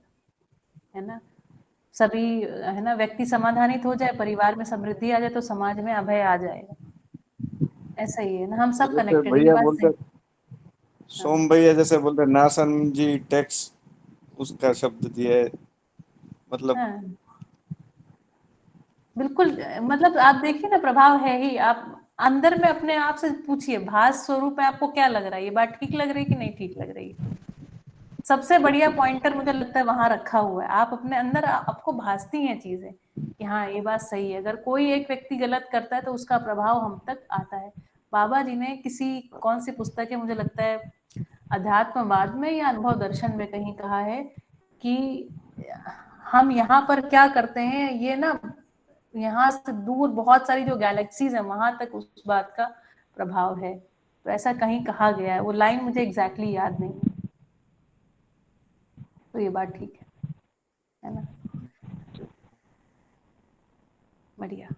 ना? सभी, है ना, व्यक्ति समाधानित हो जाए, परिवार में समृद्धि आ जाए, तो समाज में अभय आ जाएगा। ऐसा ही है ना, हम तो सब जैसे कनेक्टेड, ये भैया बात बोलते, सही। हाँ, सोम भैया जैसे बोलते नासन जी टैक्स, उसका शब्द दिया है, मतलब। हाँ, बिल्कुल। मतलब आप देखिए ना, प्रभाव है ही। आप अंदर में अपने आप से पूछिए, भास स्वरूप में आपको क्या लग रहा है, ये बात ठीक लग रही है कि नहीं ठीक लग रही है? सबसे बढ़िया पॉइंटर मुझे लगता है वहां रखा हुआ है। आप अपने अंदर, आपको भासती हैं चीजें कि हाँ, ये बात सही है। अगर कोई एक व्यक्ति गलत करता है तो उसका प्रभाव हम तक आता है। बाबा जी ने किसी, कौन सी पुस्तक है, मुझे लगता है अध्यात्मवाद में या अनुभव दर्शन में कहीं कहा है कि हम यहाँ पर क्या करते हैं, ये ना यहाँ से दूर बहुत सारी जो गैलेक्सीज है वहां तक उस बात का प्रभाव है। तो ऐसा कहीं कहा गया है, वो लाइन मुझे एग्जैक्टली याद नहीं है। तो ये बात ठीक है ना? बढ़िया।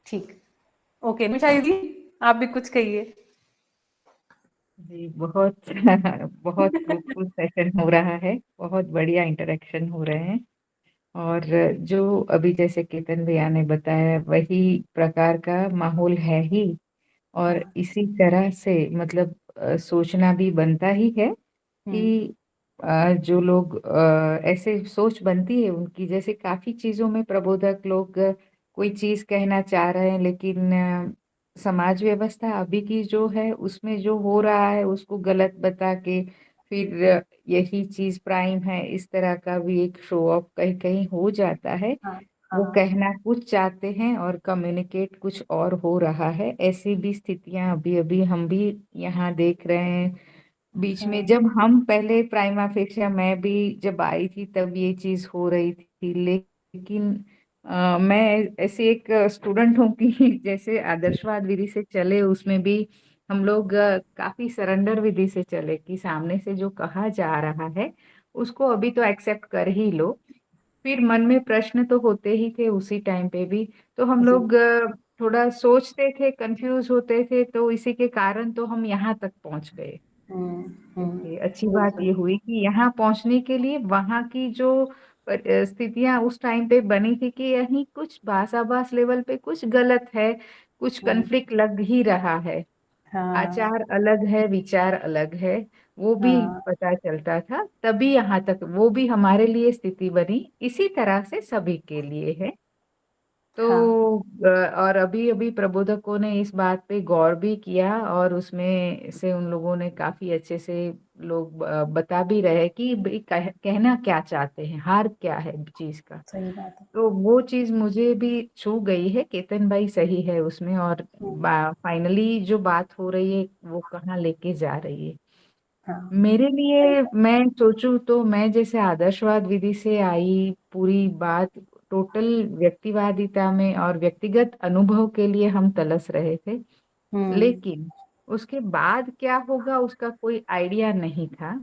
ठीक। ओके, निशा दीदी, आप भी कुछ कहिए। जी, बहुत बहुत फ्रूटफुल सेशन हो रहा है, बहुत बढ़िया इंटरेक्शन हो रहे हैं। और जो अभी जैसे केतन भैया ने बताया, वही प्रकार का माहौल है ही। और हाँ। इसी तरह से मतलब सोचना भी बनता ही है हम्म। कि जो लोग ऐसे सोच बनती है उनकी, जैसे काफी चीजों में प्रबोधक लोग कोई चीज कहना चाह रहे हैं, लेकिन समाज व्यवस्था अभी की जो है उसमें जो हो रहा है उसको गलत बता के फिर यही चीज प्राइम है, इस तरह का भी एक शो ऑफ कहीं कहीं हो जाता है। हाँ। वो हाँ। कहना कुछ चाहते हैं और कम्युनिकेट कुछ और हो रहा है। ऐसी भी स्थितियां अभी अभी हम भी यहाँ देख रहे हैं। बीच में हम्म। जब हम पहले प्राइमा फेशिया, मैं भी जब आई थी तब ये चीज हो रही थी, लेकिन मैं ऐसे एक स्टूडेंट हूँ कि जैसे आदर्शवाद विधि से चले उसमें भी हम लोग काफी सरेंडर विधि से चले कि सामने से जो कहा जा रहा है उसको अभी तो एक्सेप्ट कर ही लो। फिर मन में प्रश्न तो होते ही थे उसी टाइम पे भी, तो हम जी। लोग थोड़ा सोचते थे, कंफ्यूज होते थे, तो इसी के कारण तो हम यहाँ तक पहुंच गए। हम्म। ओके, अच्छी बात बिल्कुल। ये हुई कि यहाँ पहुंचने के लिए वहाँ की जो स्थितियां उस टाइम पे बनी थी कि यहीं कुछ भाषाभास लेवल पे कुछ गलत है, कुछ हम्म। कन्फ्लिक्ट लग ही रहा है। हाँ। आचार अलग है, विचार अलग है, वो भी हाँ। पता चलता था। तभी यहाँ तक वो भी हमारे लिए स्थिति बनी, इसी तरह से सभी के लिए है। तो हाँ और अभी अभी प्रबोधकों ने इस बात पे गौर भी किया और उसमें से उन लोगों ने काफी अच्छे से लोग बता भी रहे कि भाई कहना क्या चाहते हैं, हार क्या है चीज का। सही बात है। तो वो चीज मुझे भी छू गई है, केतन भाई सही है उसमें। और फाइनली जो बात हो रही है वो कहाँ लेके जा रही है। हाँ मेरे लिए मैं सोचूं तो मैं जैसे आदर्शवाद विधि से आई, पूरी बात टोटल व्यक्तिवादिता में और व्यक्तिगत अनुभव के लिए हम तलस रहे थे, हम्म लेकिन उसके बाद क्या होगा उसका कोई आइडिया नहीं था।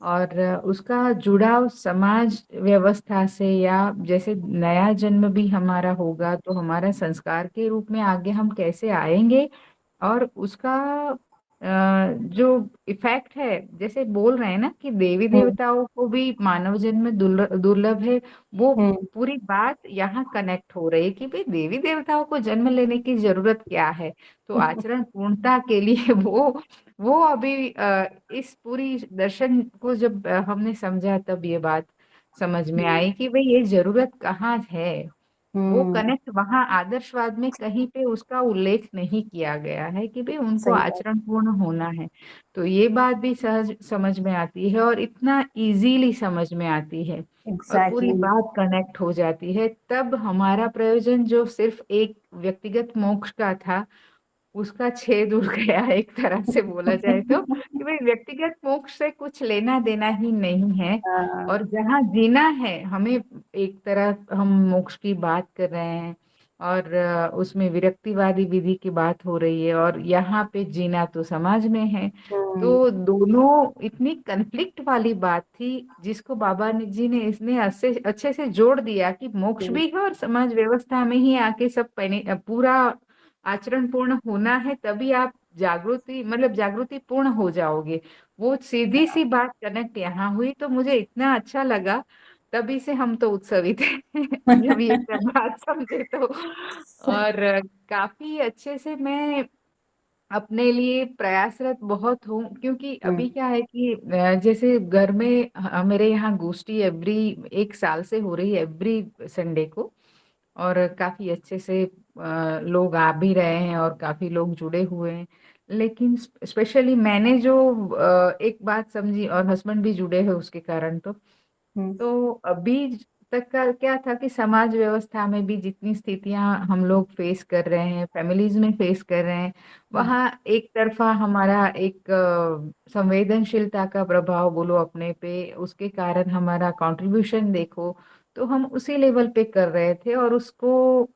और उसका जुड़ाव समाज व्यवस्था से, या जैसे नया जन्म भी हमारा होगा तो हमारा संस्कार के रूप में आगे हम कैसे आएंगे, और उसका जो इफेक्ट है, जैसे बोल रहे हैं ना कि देवी हम्म देवताओं को भी मानव जन्म दुर्लभ है, वो हम्म पूरी बात यहाँ कनेक्ट हो रही है कि भाई देवी देवताओं को जन्म लेने की जरूरत क्या है। तो आचरण पूर्णता के लिए वो अभी इस पूरी दर्शन को जब हमने समझा तब ये बात समझ में आई कि भाई ये जरूरत कहाँ है। वो हम्म, कनेक्ट वहां आदर्शवाद में कहीं पे उसका उल्लेख नहीं किया गया है कि भाई उनको सही बात। आचरण पूर्ण होना है। तो ये बात भी सहज समझ में आती है और इतना इजीली समझ में आती है और पूरी एग्जैक्टली बात कनेक्ट हो जाती है। तब हमारा प्रयोजन जो सिर्फ एक व्यक्तिगत मोक्ष का था, उसका छेद उड़ गया है, एक तरह से बोला जाए तो, कि भाई व्यक्तिगत मोक्ष से कुछ लेना देना ही नहीं है। और हाँ जहाँ जीना है हमें, एक तरह हम मोक्ष की बात कर रहे हैं और उसमें विरक्तिवादी विधि की बात हो रही है, और यहाँ पे जीना तो समाज में है। हम्म तो दोनों इतनी कन्फ्लिक्ट वाली बात थी जिसको बाबा जी ने इसने अच्छे अच्छे से जोड़ दिया कि मोक्ष हम्म, भी है और समाज व्यवस्था में ही आके सब पूरा आचरण पूर्ण होना है, तभी आप जागृति मतलब जागृति पूर्ण हो जाओगे। वो सीधी सी बात कनेक्ट यहाँ हुई तो मुझे इतना अच्छा लगा। तभी से हम तो उत्सवित हैं जब ये सब बात समझे तो। और काफी अच्छे से मैं अपने लिए प्रयासरत बहुत हूँ, क्योंकि अभी हम्म क्या है कि जैसे घर में मेरे यहाँ गोष्ठी एवरी एक साल से हो रही है, एवरी संडे को। और काफी अच्छे से लोग आ भी रहे हैं और काफी लोग जुड़े हुए हैं। लेकिन स्पेशली मैंने जो एक बात समझी, और हस्बैंड भी जुड़े हैं उसके कारण, हम्म तो अभी तक का क्या था कि समाज व्यवस्था में भी जितनी स्थितियां हम लोग फेस कर रहे हैं, फैमिलीज में फेस कर रहे हैं, हम्म वहाँ एक तरफा हमारा एक संवेदनशीलता का प्रभाव बोलो अपने पे, उसके कारण हमारा कंट्रीब्यूशन देखो, तो हम उसी लेवल पे कर रहे थे और उसको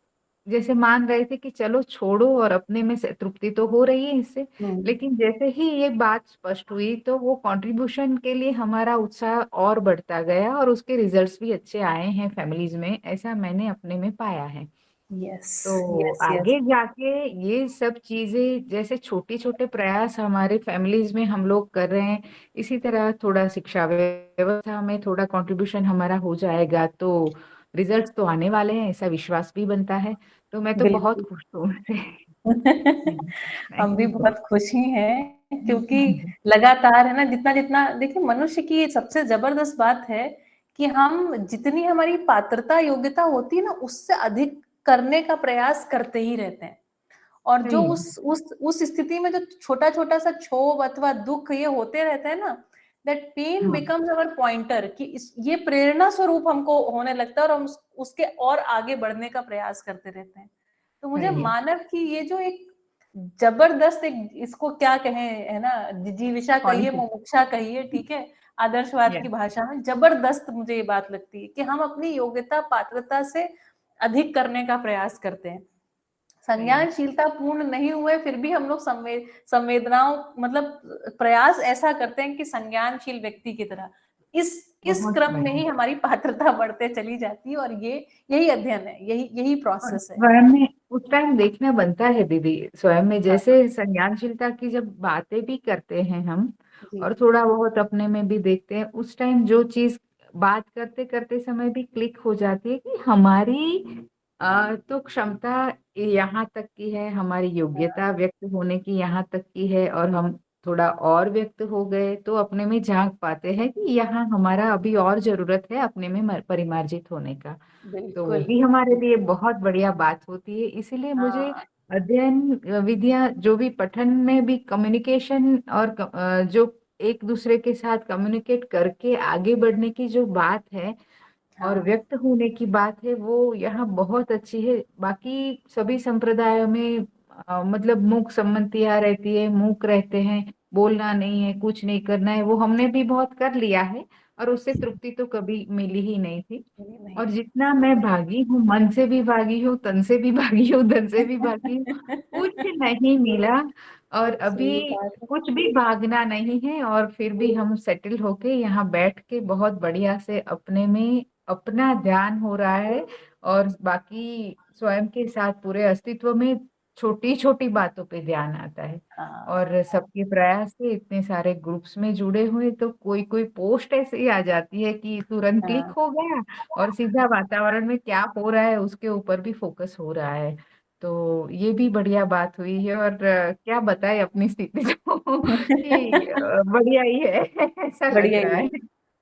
जैसे मान रहे थे कि चलो छोड़ो, और अपने में से तृप्ति तो हो रही है इससे। हम्म, लेकिन जैसे ही ये बात स्पष्ट हुई तो वो कंट्रीब्यूशन के लिए हमारा उत्साह और बढ़ता गया और उसके रिजल्ट्स भी अच्छे आए हैं फैमिलीज में, ऐसा मैंने अपने में पाया है। यस तो यस यस आगे जाके ये सब चीजें जैसे छोटे छोटे प्रयास हमारे फैमिलीज में हम लोग कर रहे हैं, इसी तरह थोड़ा शिक्षा व्यवस्था में थोड़ा कंट्रीब्यूशन हमारा हो जाएगा तो रिजल्ट्स तो आने वाले हैं, ऐसा विश्वास भी बनता है। तो मैं तो बहुत बिल्कुल। खुश हूँ उससे। हम भी थैंक बहुत खुश ही हैं, क्योंकि यू। लगातार है ना, जितना जितना देखिए, मनुष्य की ये सबसे जबरदस्त बात है कि हम जितनी हमारी पात्रता योग्यता होती है ना, उससे अधिक करने का प्रयास करते ही रहते हैं। और जो सही। उस स्थिति में जो छोटा छोटा सा क्षोभ अथवा दुख ये होते रहते हैं ना, दैट पेन हाँ बिकम्स अवर पॉइंटर, कि ये प्रेरणा स्वरूप हमको होने लगता है और हम उसके और आगे बढ़ने का प्रयास करते रहते हैं। तो मुझे सही है। मानव की ये जो एक जबरदस्त एक, इसको क्या कहें, है ना, जिजीविषा कहिए, क्वालिटी। मुमुक्षा कहिए, ठीक है, आदर्शवाद की भाषा में जबरदस्त मुझे ये बात लगती है कि हम अपनी योग्यता पात्रता से अधिक करने का प्रयास करते हैं। सही। संज्ञानशीलता पूर्ण नहीं हुए फिर भी हम लोग संवेदनाओं मतलब प्रयास ऐसा करते हैं कि संज्ञानशील व्यक्ति की तरह, इस बहुत क्रम में ही बढ़िया। हमारी पात्रता बढ़ते चली जाती है। और ये यही अध्ययन है, यही और प्रोसेस है। स्वयं में उस टाइम देखना बनता है दीदी, स्वयं में हाँ जैसे संज्ञानशीलता की जब बातें भी करते हैं हम जी और थोड़ा बहुत अपने में भी देखते हैं, उस टाइम जो चीज बात करते करते समय भी क्लिक हो जाती है कि हमारी तो क्षमता यहाँ तक की है, हमारी योग्यता व्यक्त होने की यहाँ तक की है, और हम थोड़ा और व्यक्त हो गए तो अपने में झांक पाते हैं कि यहाँ हमारा अभी और जरूरत है अपने में परिमार्जित होने का। तो वो बिल्कुल। भी हमारे लिए बहुत बढ़िया बात होती है। इसीलिए मुझे हाँ, अध्ययन विधियां जो भी पठन में भी कम्युनिकेशन और जो एक दूसरे के साथ कम्युनिकेट करके आगे बढ़ने की जो बात है और हाँ, व्यक्त होने की बात है वो यहाँ बहुत अच्छी है। बाकी सभी संप्रदायों में मतलब मूक सम्मतियां रहती है, मूक रहते हैं, बोलना नहीं है, कुछ नहीं करना है। वो हमने भी बहुत कर लिया है और उससे तृप्ति तो कभी मिली ही नहीं थी। ये नहीं। और जितना मैं भागी हूँ, मन से भी भागी हूँ, तन से भी भागी हूँ, धन से भी भागी हूँ, कुछ नहीं मिला। और सही अभी बात है। कुछ भी भागना नहीं है और फिर भी हम सेटल होके यहाँ बैठ के बहुत बढ़िया से अपने में अपना ध्यान हो रहा है और बाकी स्वयं के साथ पूरे अस्तित्व में छोटी छोटी बातों पे ध्यान आता है। हाँ, और सबके प्रयास से इतने सारे ग्रुप्स में जुड़े हुए तो कोई कोई पोस्ट ऐसे ही आ जाती है कि तुरंत क्लिक हाँ। हो गया और सीधा वातावरण में क्या हो रहा है उसके ऊपर भी फोकस हो रहा है। तो ये भी बढ़िया बात हुई है। और क्या बताए अपनी स्थिति तो कि बढ़िया ही है ऐसा लग बढ़िया रहा ही है। है।